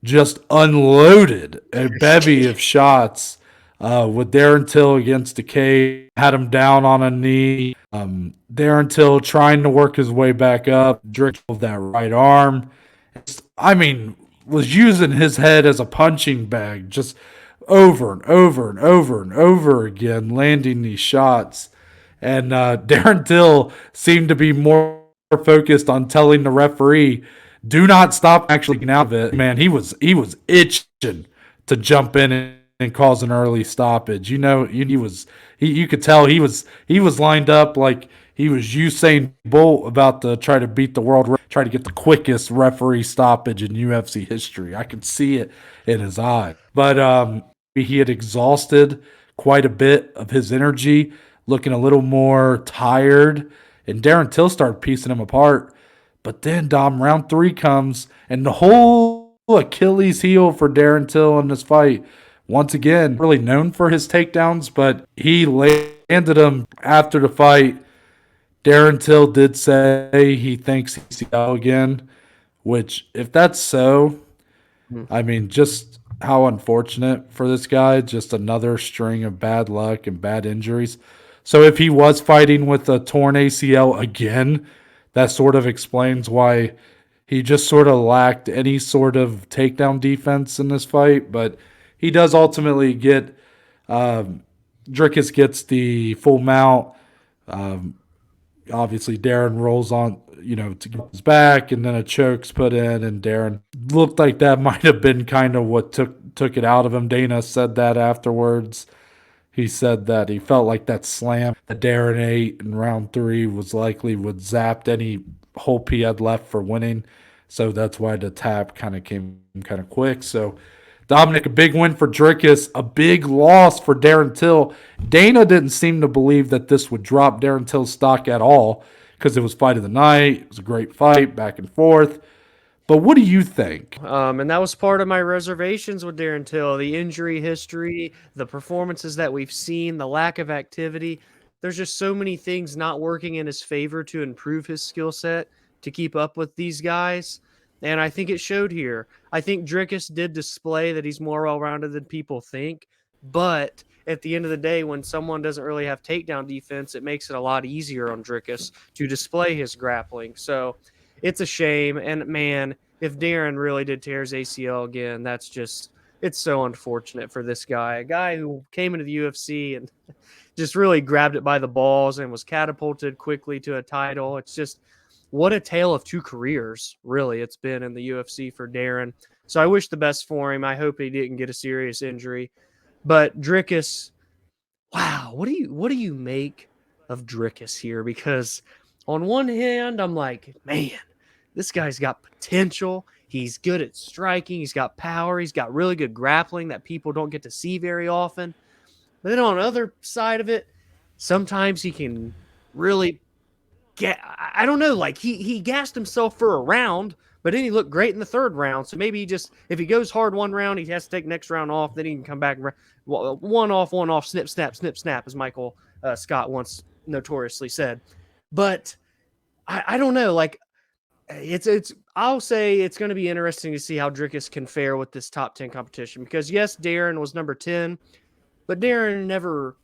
Speaker 1: just unloaded a bevy of shots with Darren Till against the cage. Had him down on a knee. Darren Till trying to work his way back up. Dricus with that right arm. Was using his head as a punching bag just over and over and over and over again, landing these shots. And Darren Till seemed to be more focused on telling the referee, do not stop actually getting out of it. Man, he was itching to jump in and cause an early stoppage. You could tell he was lined up like he was Usain Bolt about to try to beat the world, try to get the quickest referee stoppage in UFC history. I could see it in his eye. But he had exhausted quite a bit of his energy, looking a little more tired, and Darren Till started piecing him apart. But then, Dom, round 3 comes, and the whole Achilles heel for Darren Till in this fight, once again, really known for his takedowns, but he landed him after the fight. Darren Till did say he thinks he's out again, which, if that's so, just how unfortunate for this guy. Just another string of bad luck and bad injuries. So if he was fighting with a torn ACL again, that sort of explains why he just sort of lacked any sort of takedown defense in this fight. But he does ultimately get Dricus gets the full mount. Obviously, Darren rolls on, to get his back, and then a choke's put in, and Darren looked like that might have been kind of what took it out of him. Dana said that afterwards. He said that he felt like that slam that Darren ate in round 3 was likely would zap any hope he had left for winning. So that's why the tap kind of came kind of quick. So Dominic, a big win for Dricus, a big loss for Darren Till. Dana didn't seem to believe that this would drop Darren Till's stock at all because it was fight of the night. It was a great fight, back and forth. But what do you think?
Speaker 2: And that was part of my reservations with Darren Till. The injury history, the performances that we've seen, the lack of activity. There's just so many things not working in his favor to improve his skill set to keep up with these guys. And I think it showed here. I think Dricus did display that he's more well-rounded than people think. But at the end of the day, when someone doesn't really have takedown defense, it makes it a lot easier on Dricus to display his grappling. So it's a shame. And man, if Darren really did tear his ACL again, that's just, it's so unfortunate for this guy. A guy who came into the UFC and just really grabbed it by the balls and was catapulted quickly to a title. It's just, what a tale of two careers, really, it's been in the UFC for Darren. So I wish the best for him. I hope he didn't get a serious injury. But Dricus, wow, what do you make of Dricus here? Because on one hand, I'm like, man, this guy's got potential. He's good at striking. He's got power. He's got really good grappling that people don't get to see very often. But then on the other side of it, sometimes he can really I don't know, like he gassed himself for a round, but then he looked great in the third round. So maybe he just, if he goes hard one round, he has to take next round off. Then he can come back one off, snip, snap, as Michael Scott once notoriously said. But I don't know, like it's I'll say it's going to be interesting to see how Dricus can fare with this top 10 competition, because yes, Darren was number 10, but Darren never,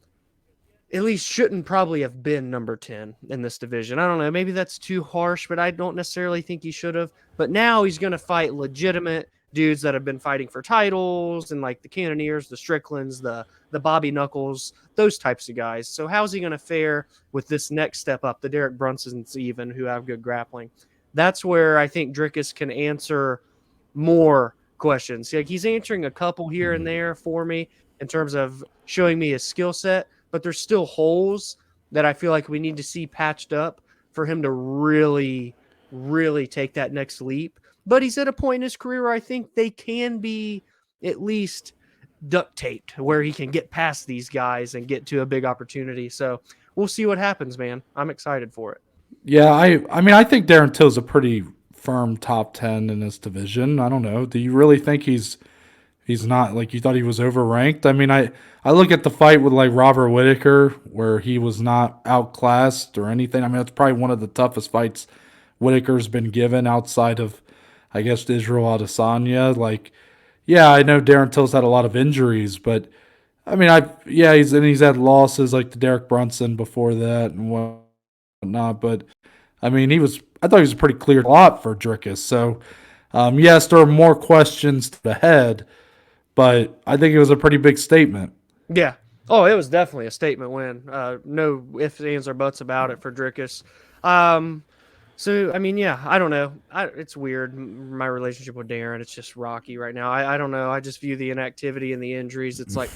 Speaker 2: at least shouldn't probably have been number 10 in this division. I don't know. Maybe that's too harsh, but I don't necessarily think he should have. But now he's going to fight legitimate dudes that have been fighting for titles, and like the Cannoneers, the Stricklands, the Bobby Knuckles, those types of guys. So how's he going to fare with this next step up, the Derek Brunsons even, who have good grappling? That's where I think Dricus can answer more questions. Like, he's answering a couple here and there for me in terms of showing me his skill set, but there's still holes that I feel like we need to see patched up for him to really, really take that next leap. But he's at a point in his career where I think they can be at least duct taped, where he can get past these guys and get to a big opportunity. So we'll see what happens, man. I'm excited for it.
Speaker 1: Yeah, I mean, I think Darren Till's a pretty firm top 10 in this division. I don't know. Do you really think he's not, like, you thought he was overranked? I mean, I look at the fight with like Robert Whittaker, where he was not outclassed or anything. I mean, it's probably one of the toughest fights Whittaker's been given outside of, I guess, Israel Adesanya. Like, yeah, I know Darren Till's had a lot of injuries, but I mean, he's had losses like the Derek Brunson before that and whatnot. But I mean, I thought he was a pretty clear lot for Dricus. So yes, there are more questions to the head, but I think it was a pretty big statement.
Speaker 2: Yeah. Oh, it was definitely a statement win. No ifs, ands, or buts about it for Dricus. So, I mean, yeah, I don't know. It's weird, my relationship with Darren. It's just rocky right now. I don't know. I just view the inactivity and the injuries. It's like,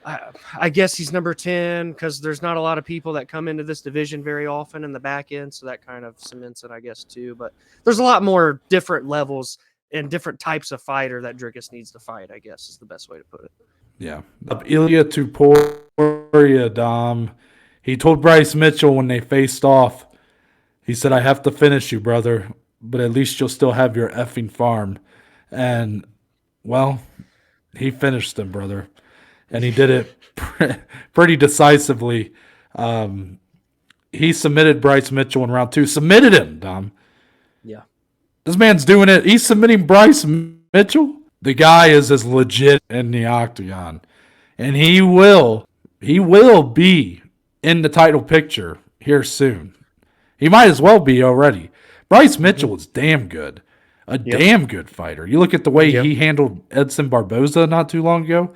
Speaker 2: I guess he's number 10 because there's not a lot of people that come into this division very often in the back end. So that kind of cements it, I guess, too. But there's a lot more different levels and different types of fighter that Dricus needs to fight, I guess, is the best way to put it.
Speaker 1: Yeah. Ilya Tuporia, Dom. He told Bryce Mitchell when they faced off, he said, "I have to finish you, brother, but at least you'll still have your effing farm." And, well, he finished him, brother. And he did it pretty decisively. He submitted Bryce Mitchell in round 2. Submitted him, Dom.
Speaker 2: Yeah.
Speaker 1: This man's doing it. He's submitting Bryce Mitchell. The guy is as legit in the octagon. And he will be in the title picture here soon. He might as well be already. Bryce Mitchell is damn good. Damn good fighter. You look at the way he handled Edson Barboza not too long ago,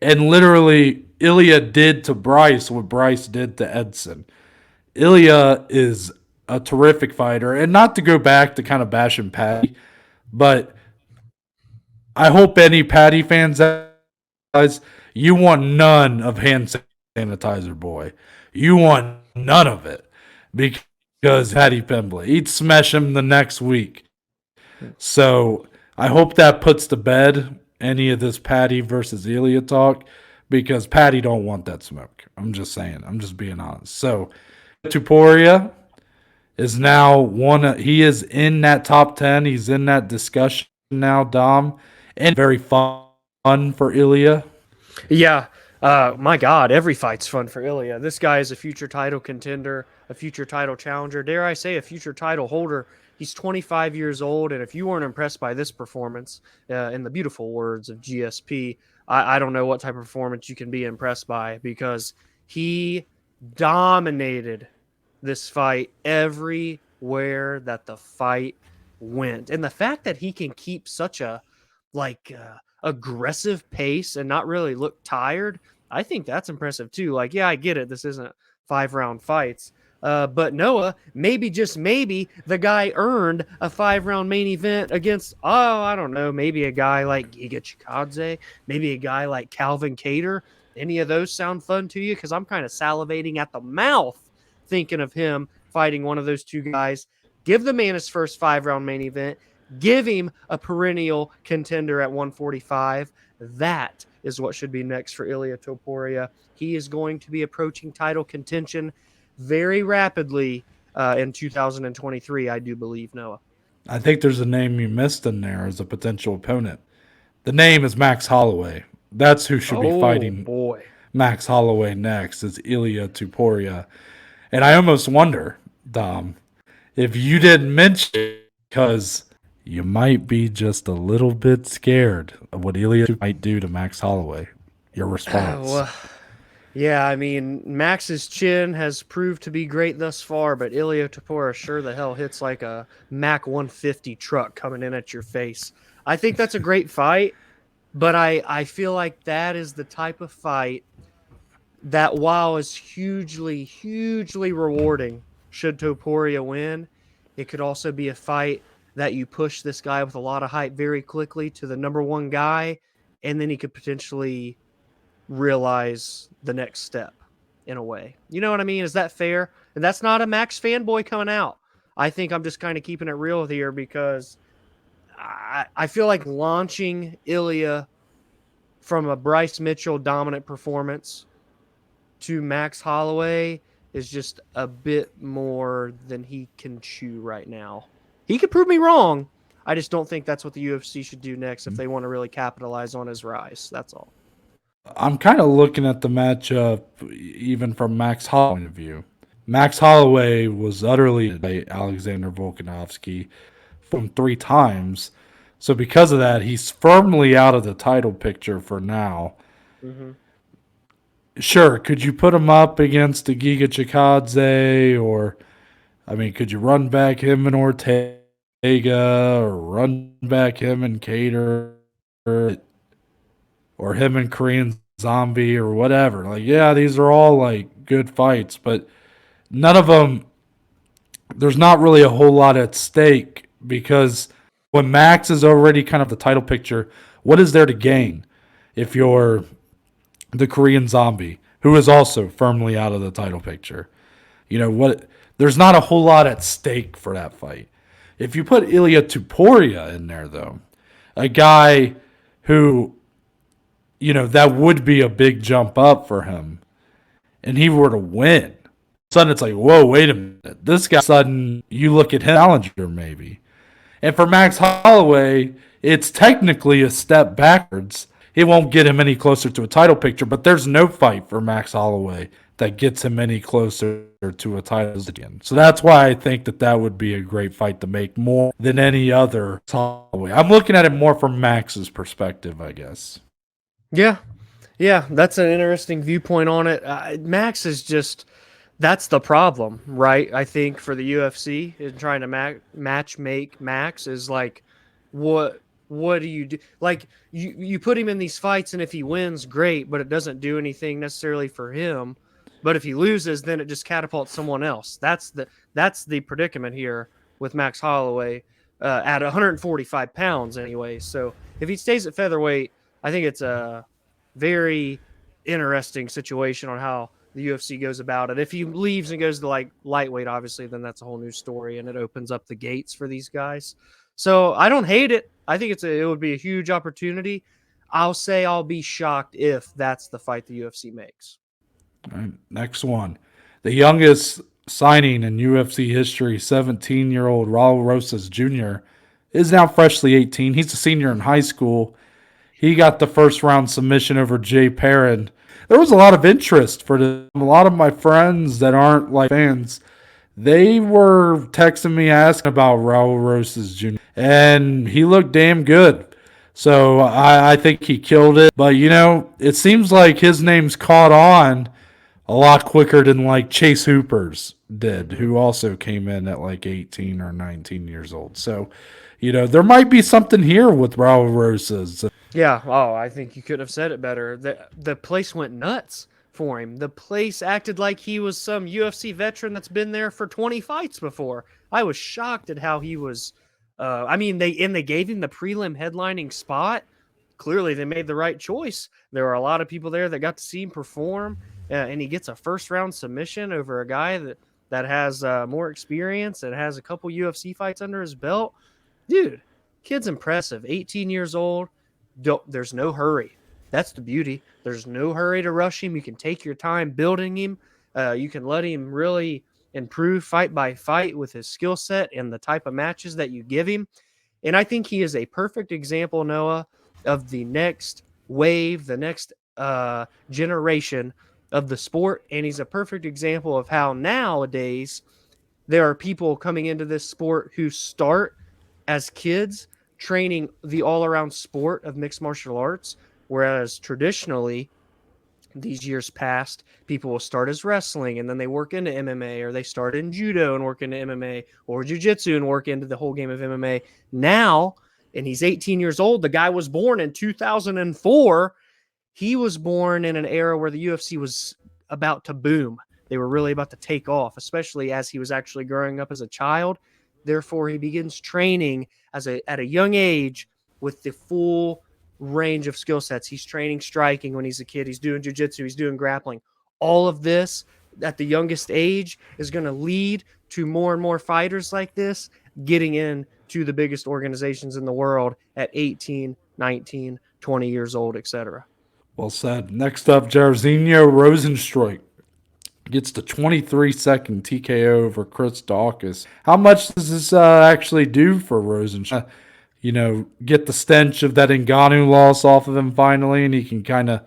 Speaker 1: and literally Ilya did to Bryce what Bryce did to Edson. Ilya is a terrific fighter. And not to go back to kind of bashing Paddy, but I hope any Paddy fans out you want none of hand sanitizer, boy. You want none of it because Paddy Pimblett. He'd smash him the next week. So I hope that puts to bed any of this Paddy versus Ilya talk because Paddy don't want that smoke. I'm just saying. I'm just being honest. So Topuria is now he is in that top 10. He's in that discussion now, Dom. And very fun for Ilya.
Speaker 2: Yeah. My God, every fight's fun for Ilya. This guy is a future title contender, a future title challenger, dare I say, a future title holder. He's 25 years old, and if you weren't impressed by this performance, in the beautiful words of GSP, I don't know what type of performance you can be impressed by because he dominated this fight everywhere that the fight went. And the fact that he can keep such a aggressive pace and not really look tired, I think that's impressive too. Like, yeah, I get it. This isn't 5-round fights. But Noah, maybe, just maybe, the guy earned a 5-round main event against, I don't know, maybe a guy like Giga Chikadze, maybe a guy like Calvin Kattar. Any of those sound fun to you? Because I'm kind of salivating at the mouth thinking of him fighting one of those two guys. Give the man his first 5-round main event. Give him a perennial contender at 145. That is what should be next for Ilya Topuria. He is going to be approaching title contention very rapidly in 2023, I do believe, Noah.
Speaker 1: I think there's a name you missed in there as a potential opponent. The name is Max Holloway. That's who should be fighting Max Holloway next, is Ilya Topuria. And I almost wonder, Dom, if you didn't mention it because you might be just a little bit scared of what Ilya might do to Max Holloway. Your response.
Speaker 2: Yeah, I mean, Max's chin has proved to be great thus far, but Ilya Topuria sure the hell hits like a Mac 150 truck coming in at your face. I think that's a great fight, but I feel like that is the type of fight that, while is hugely, hugely rewarding should Topuria win, it could also be a fight that you push this guy with a lot of hype very quickly to the number one guy, and then he could potentially realize the next step in a way. You know what I mean? Is that fair? And that's not a Max fanboy coming out. I think I'm just kind of keeping it real here because I feel like launching Ilya from a Bryce Mitchell dominant performance to Max Holloway is just a bit more than he can chew right now. He could prove me wrong. I just don't think that's what the UFC should do next if they want to really capitalize on his rise. That's all.
Speaker 1: I'm kind of looking at the matchup even from Max Holloway's point of view. Max Holloway was utterly by Alexander Volkanovski from 3 times. So because of that, he's firmly out of the title picture for now.
Speaker 2: Mm-hmm.
Speaker 1: Sure, could you put him up against the Giga Chikadze, or, I mean, could you run back him and Ortega, or run back him and Kattar, or him and Korean Zombie, or whatever? Like, yeah, these are all, like, good fights, but none of them, there's not really a whole lot at stake because when Max is already kind of the title picture, what is there to gain if you're the Korean Zombie, who is also firmly out of the title picture? You know what? There's not a whole lot at stake for that fight. If you put Ilya Topuria in there, though, a guy who, you know, that would be a big jump up for him, and he were to win, sudden it's like, whoa, wait a minute. This guy, sudden, you look at him, challenger maybe. And for Max Holloway, it's technically a step backwards. It won't get him any closer to a title picture, but there's no fight for Max Holloway that gets him any closer to a title again. So that's why I think that would be a great fight to make more than any other Holloway. I'm looking at it more from Max's perspective, I guess.
Speaker 2: Yeah, that's an interesting viewpoint on it. Max is just, that's the problem, right? I think for the UFC in trying to match make Max is like, what do you do? Like, you put him in these fights, and if he wins, great, but it doesn't do anything necessarily for him. But if he loses, then it just catapults someone else. That's the predicament here with Max Holloway at 145 pounds anyway. So if he stays at featherweight, I think it's a very interesting situation on how the UFC goes about it. If he leaves and goes to like lightweight, obviously, then that's a whole new story, and it opens up the gates for these guys. So I don't hate it. I think it would be a huge opportunity. I'll say I'll be shocked if that's the fight the UFC makes.
Speaker 1: All right, next one. The youngest signing in UFC history, 17-year-old Raul Rosas Jr., is now freshly 18. He's a senior in high school. He got the first round submission over Jay Perrin. There was a lot of interest for a lot of my friends that aren't like fans. They were texting me asking about Raul Rosas Jr. and he looked damn good. So I think he killed it. But it seems like his name's caught on a lot quicker than like Chase Hooper's did, who also came in at like 18 or 19 years old. So, there might be something here with Raul Rosas.
Speaker 2: Yeah. Oh, I think you could have said it better. The place went nuts for him. The place acted like he was some UFC veteran that's been there for 20 fights before. I was shocked at how he was. They gave him the prelim headlining spot. Clearly, they made the right choice. There were a lot of people there that got to see him perform, and he gets a first round submission over a guy that has more experience and has a couple UFC fights under his belt. Dude, kid's impressive. 18 years old. There's no hurry. That's the beauty. There's no hurry to rush him. You can take your time building him. You can let him really improve fight by fight with his skill set and the type of matches that you give him. And I think he is a perfect example, Noah, of the next wave, the next generation of the sport. And he's a perfect example of how nowadays there are people coming into this sport who start as kids training the all-around sport of mixed martial arts, whereas traditionally, these years past, people will start as wrestling and then they work into MMA, or they start in judo and work into MMA, or jiu-jitsu and work into the whole game of MMA. Now, and he's 18 years old, the guy was born in 2004. He was born in an era where the UFC was about to boom. They were really about to take off, especially as he was actually growing up as a child. Therefore, he begins training at a young age with the full range of skill sets. He's training striking when he's a kid. He's doing jiu-jitsu. He's doing grappling. All of this at the youngest age is going to lead to more and more fighters like this getting into the biggest organizations in the world at 18, 19, 20 years old, etc.
Speaker 1: Well said. Next up, Jairzinho Rozenstruik gets the 23-second TKO over Chris Dawkins. How much does this actually do for Rozenstruik? Get the stench of that Ngannou loss off of him finally, and he can kind of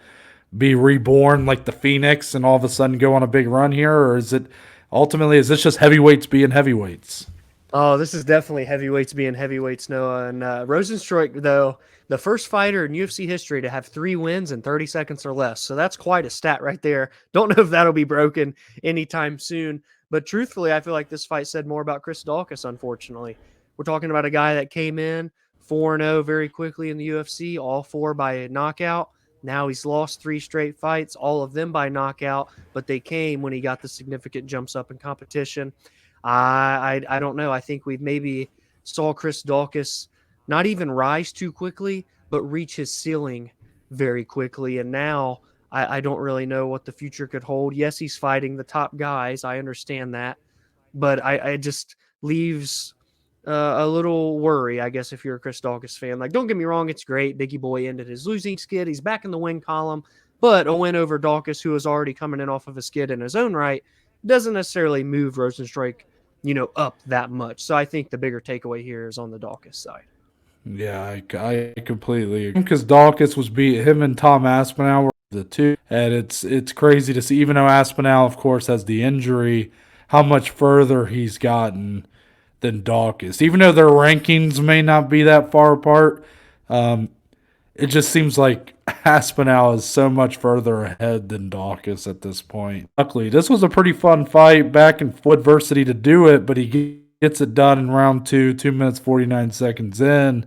Speaker 1: be reborn like the Phoenix and all of a sudden go on a big run here? Or is this just heavyweights being heavyweights?
Speaker 2: Oh, this is definitely heavyweights being heavyweights, Noah. And Rozenstruik, though, the first fighter in UFC history to have 3 wins in 30 seconds or less. So that's quite a stat right there. Don't know if that'll be broken anytime soon. But truthfully, I feel like this fight said more about Chris Dawkins, unfortunately. We're talking about a guy that came in 4-0 very quickly in the UFC, all 4 by knockout. Now he's lost 3 straight fights, all of them by knockout, but they came when he got the significant jumps up in competition. I don't know. I think we've maybe saw Chris Dawkins not even rise too quickly, but reach his ceiling very quickly. And now I don't really know what the future could hold. Yes, he's fighting the top guys. I understand that. But I just leaves a little worry, I guess, if you're a Chris Dawkins fan. Like, don't get me wrong, it's great. Biggie Boy ended his losing skid. He's back in the win column. But a win over Dawkins, who is already coming in off of a skid in his own right, doesn't necessarily move Rozenstruik, up that much. So I think the bigger takeaway here is on the Dawkins side.
Speaker 1: Yeah, I completely agree. Because Dawkins was beat him and Tom Aspinall were the two. And it's crazy to see, even though Aspinall, of course, has the injury, how much further he's gotten than Dawkins. Even though their rankings may not be that far apart, it just seems like Aspinall is so much further ahead than Dawkins at this point. Luckily, this was a pretty fun fight, back and forth adversity to do it, but he gets it done in round 2, 2 minutes, 49 seconds in.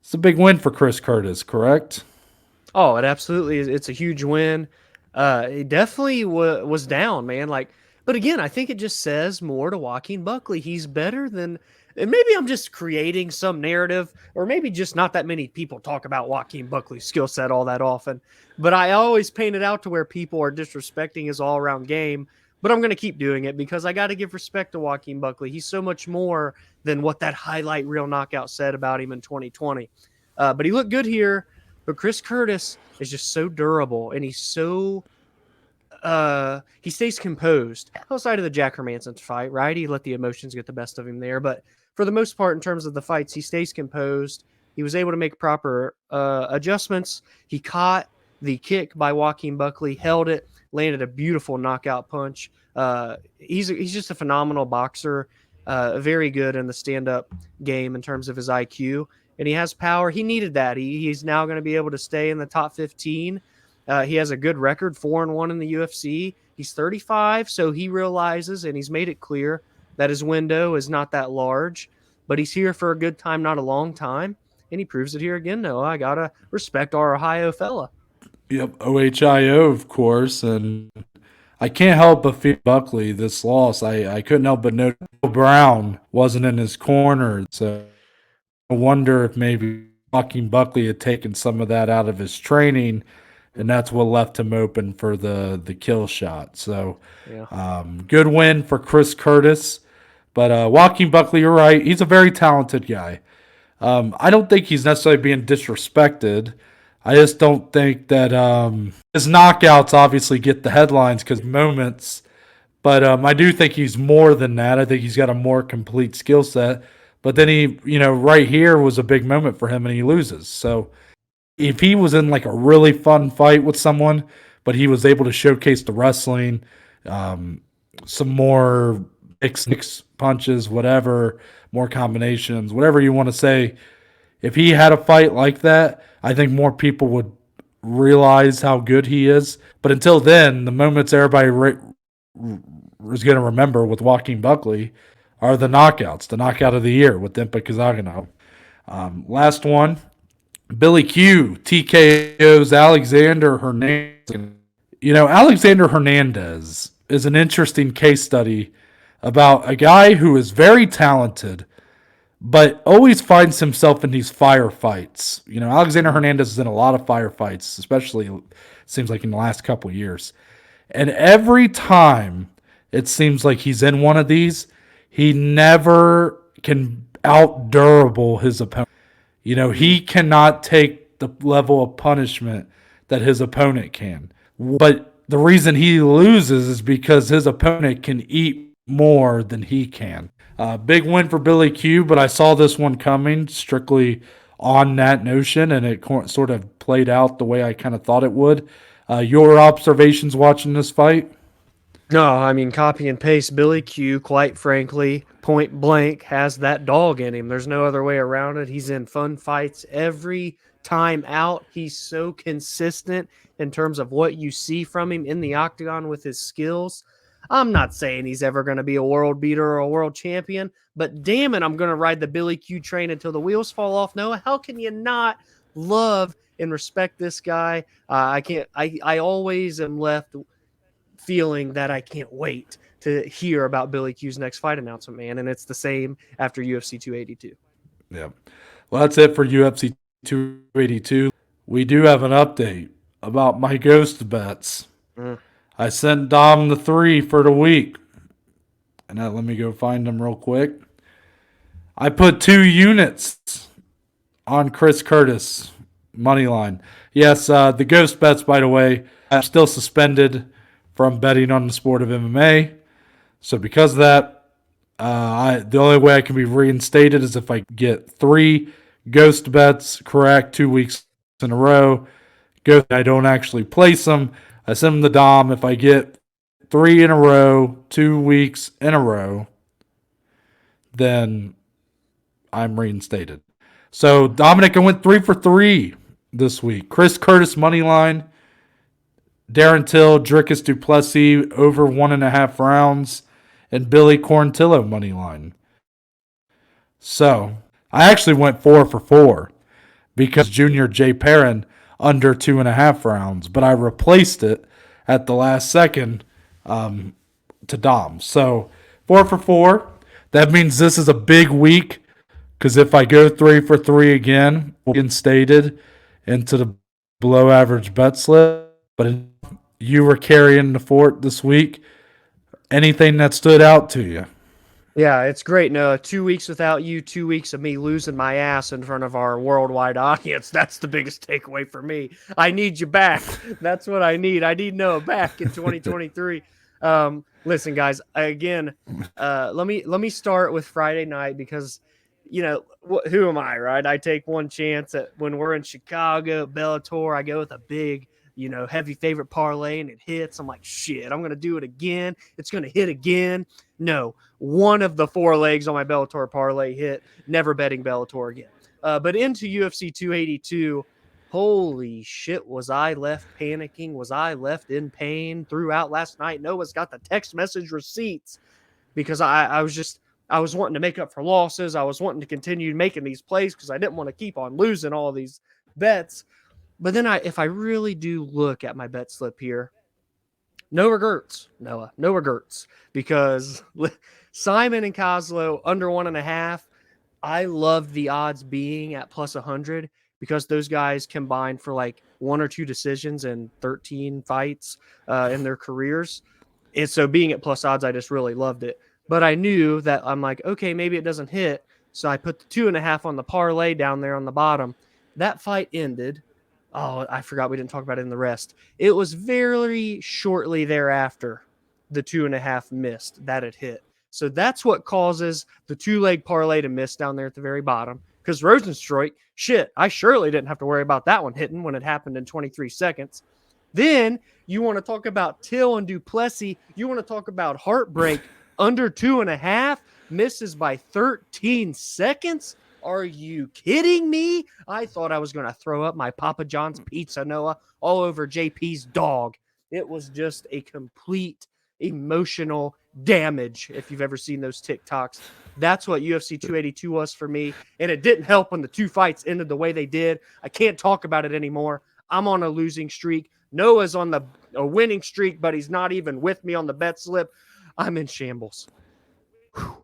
Speaker 1: It's a big win for Chris Curtis, correct?
Speaker 2: Oh, it absolutely is. It's a huge win. It definitely was down, man. But again, I think it just says more to Joaquin Buckley. He's better than and maybe I'm just creating some narrative, or maybe just not that many people talk about Joaquin Buckley's skill set all that often. But I always paint it out to where people are disrespecting his all-around game. But I'm going to keep doing it because I got to give respect to Joaquin Buckley. He's so much more than what that highlight reel knockout said about him in 2020. But he looked good here. But Chris Curtis is just so durable, and he's so he stays composed outside of the Jack Hermansson fight, right? He let the emotions get the best of him there, but for the most part, in terms of the fights, he stays composed. He was able to make proper adjustments. He caught the kick by Joaquin Buckley, held it, landed a beautiful knockout punch. He's just a phenomenal boxer, very good in the stand-up game in terms of his IQ, and he has power. He needed that. He's now going to be able to stay in the top 15. He has a good record, 4-1 in the UFC. He's 35, so he realizes, and he's made it clear, that his window is not that large, but he's here for a good time, not a long time, and he proves it here again, Noah. I got to respect our Ohio fella.
Speaker 1: Yep, OHIO, of course, and I can't help but feel Buckley this loss. I couldn't help but note Brown wasn't in his corner, so I wonder if maybe Joaquin Buckley had taken some of that out of his training, and that's what left him open for the kill shot. So, good win for Chris Curtis. But Joaquin Buckley, you're right. He's a very talented guy. I don't think he's necessarily being disrespected. I just don't think that his knockouts obviously get the headlines because moments. But I do think he's more than that. I think he's got a more complete skill set. But then he, right here was a big moment for him, and he loses. So if he was in like a really fun fight with someone, but he was able to showcase the wrestling, some more six punches, whatever, more combinations, whatever you want to say. If he had a fight like that, I think more people would realize how good he is. But until then, the moments everybody is going to remember with Joaquin Buckley are the knockouts, the knockout of the year with Impa Kazaganov. Last one. Billy Q TKO's Alexander Hernandez. Alexander Hernandez is an interesting case study about a guy who is very talented, but always finds himself in these firefights. Alexander Hernandez is in a lot of firefights, especially it seems like in the last couple of years. And every time it seems like he's in one of these, he never can out-durable his opponent. He cannot take the level of punishment that his opponent can. But the reason he loses is because his opponent can eat more than he can. Big win for Billy Q, but I saw this one coming strictly on that notion, and it sort of played out the way I kind of thought it would. Your observations watching this fight?
Speaker 2: No, I mean, copy and paste. Billy Q, quite frankly, point blank, has that dog in him. There's no other way around it. He's in fun fights every time out. He's so consistent in terms of what you see from him in the octagon with his skills. I'm not saying he's ever going to be a world beater or a world champion, but damn it, I'm going to ride the Billy Q train until the wheels fall off. Noah, how can you not love and respect this guy? I always am left feeling that I can't wait to hear about Billy Q's next fight announcement, man. And it's the same after UFC 282.
Speaker 1: Yeah. Well, that's it for UFC 282. We do have an update about my ghost bets. I sent Dom the 3 for the week. And now let me go find them real quick. I put 2 units on Chris Curtis money line. Yes, the ghost bets, by the way, I'm still suspended from betting on the sport of MMA. So because of that, the only way I can be reinstated is if I get 3 ghost bets correct 2 weeks in a row. I don't actually place them. I send them to Dom. If I get 3 in a row, 2 weeks in a row, then I'm reinstated. So Dominic, I went 3 for 3 this week. Chris Curtis money line. Darren Till, Dricus du Plessis over 1.5 rounds, and Billy Quarantillo money line. So I actually went 4 for 4 because Junior J. Perrin under 2.5 rounds, but I replaced it at the last second to Dom. So 4 for 4. That means this is a big week because if I go 3 for 3 again, instated into the below average bet slip, but you were carrying the fort this week. Anything that stood out to you?
Speaker 2: Yeah, it's great, Noah. 2 weeks without you, 2 weeks of me losing my ass in front of our worldwide audience. That's the biggest takeaway for me. I need you back. That's what I need. I need Noah back in 2023. Listen, guys, again, let me start with Friday night because, who am I, right? I take one chance at when we're in Chicago, Bellator. I go with a big, heavy favorite parlay and it hits. I'm like, shit, I'm going to do it again. It's going to hit again. No, one of the 4 legs on my Bellator parlay hit. Never betting Bellator again. But into UFC 282, holy shit, was I left panicking? Was I left in pain throughout last night? Noah's got the text message receipts because I was wanting to make up for losses. I was wanting to continue making these plays because I didn't want to keep on losing all these bets. But then if I really do look at my bet slip here, no regrets, Noah. No regrets. Because Simon and Kozlo under 1.5, I love the odds being at plus 100 because those guys combined for like 1 or 2 decisions and 13 fights in their careers. And so being at plus odds, I just really loved it. But I knew that I'm like, okay, maybe it doesn't hit. So I put the 2.5 on the parlay down there on the bottom. That fight ended. Oh, I forgot we didn't talk about it in the rest. It was very shortly thereafter the 2.5 missed that it hit. So that's what causes the 2-leg parlay to miss down there at the very bottom. Because Rosenstreich, shit, I surely didn't have to worry about that one hitting when it happened in 23 seconds. Then you want to talk about Till and Duplessis. You want to talk about heartbreak under 2.5, misses by 13 seconds. Are you kidding me? I thought I was going to throw up my Papa John's pizza, Noah, all over JP's dog. It was just a complete emotional damage if you've ever seen those TikToks. That's what UFC 282 was for me, and it didn't help when the 2 fights ended the way they did. I can't talk about it anymore. I'm on a losing streak. Noah's on a winning streak, but he's not even with me on the bet slip. I'm in shambles.
Speaker 1: Whew.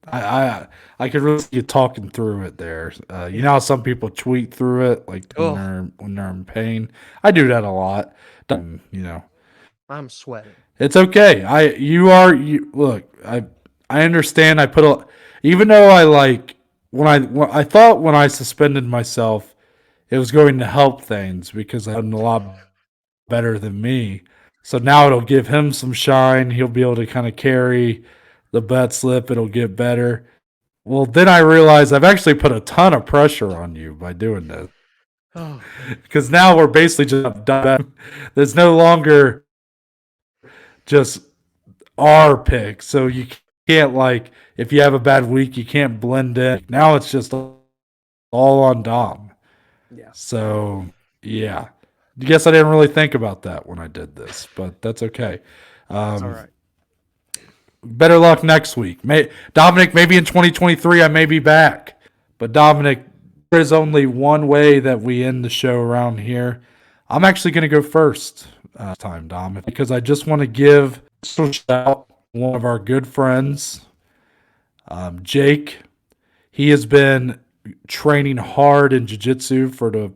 Speaker 1: I could really see you talking through it there. You know how some people tweet through it, like when they're in pain. I do that a lot.
Speaker 2: I'm sweating.
Speaker 1: It's okay. Look. I understand. Even though I thought when I suspended myself, it was going to help things because I've done a lot better than me. So now it'll give him some shine. He'll be able to kind of carry the bet slip. It'll get better. Well, then I realized I've actually put a ton of pressure on you by doing this. Because now we're basically just done. There's no longer just our pick. So you can't, if you have a bad week, you can't blend in. Now it's just all on Dom.
Speaker 2: Yeah.
Speaker 1: So, yeah. I guess I didn't really think about that when I did this, but that's okay.
Speaker 2: That's all right.
Speaker 1: Better luck next week. Dominic, maybe in 2023 I may be back. But Dominic, there is only one way that we end the show around here. I'm actually going to go first time, Dom, because I just want to give a shout out to one of our good friends, Jake. He has been training hard in jiu-jitsu for the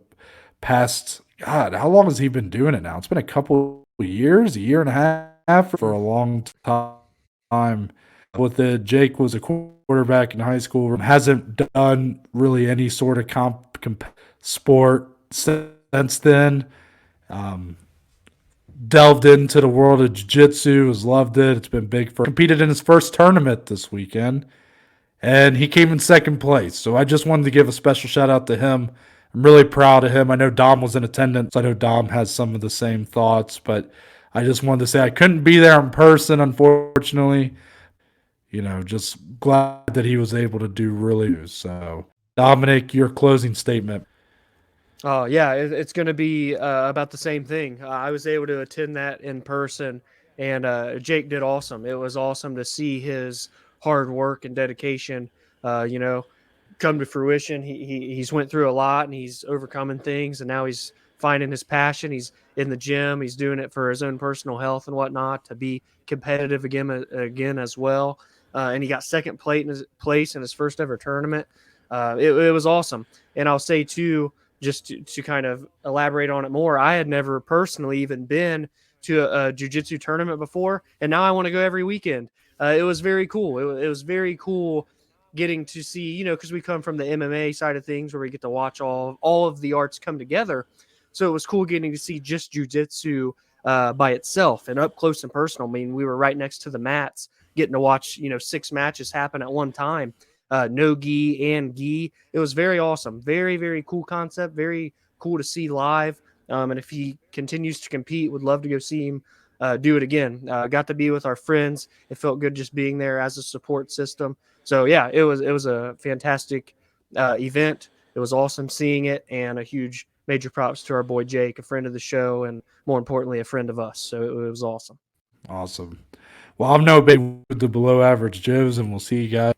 Speaker 1: past, God, how long has he been doing it now? It's been a couple years, a year and a half, for a long time. With it, Jake was a quarterback in high school, hasn't done really any sort of sport since then. Delved into the world of jiu-jitsu, has loved it. It's been big for him. Competed in his first tournament this weekend, and he came in second place. So I just wanted to give a special shout out to him. I'm really proud of him. I know Dom was in attendance. I know Dom has some of the same thoughts, but I just wanted to say I couldn't be there in person, unfortunately. Just glad that he was able to do really good. So, Dominic, your closing statement.
Speaker 2: Oh, yeah, it's going to be about the same thing. I was able to attend that in person, and Jake did awesome. It was awesome to see his hard work and dedication, come to fruition. He's went through a lot, and he's overcoming things, and now he's finding his passion. He's in the gym. He's doing it for his own personal health and whatnot to be competitive again as well. and he got second place in his first ever tournament. It was awesome. And I'll say too, just to kind of elaborate on it more, I had never personally even been to a jiu-jitsu tournament before, and now I want to go every weekend. It was very cool. It was very cool getting to see, because we come from the MMA side of things where we get to watch all of the arts come together. So it was cool getting to see just jiu-jitsu by itself and up close and personal. I mean, we were right next to the mats, getting to watch 6 matches happen at one time. No gi and gi. It was very awesome. Very, very cool concept. Very cool to see live. And if he continues to compete, would love to go see him do it again. Got to be with our friends. It felt good just being there as a support system. So yeah, it was a fantastic event. It was awesome seeing it, and a huge major props to our boy Jake, a friend of the show, and more importantly, a friend of us. So it was awesome.
Speaker 1: Awesome. Well, I'm no big with the below average Joes, and we'll see you guys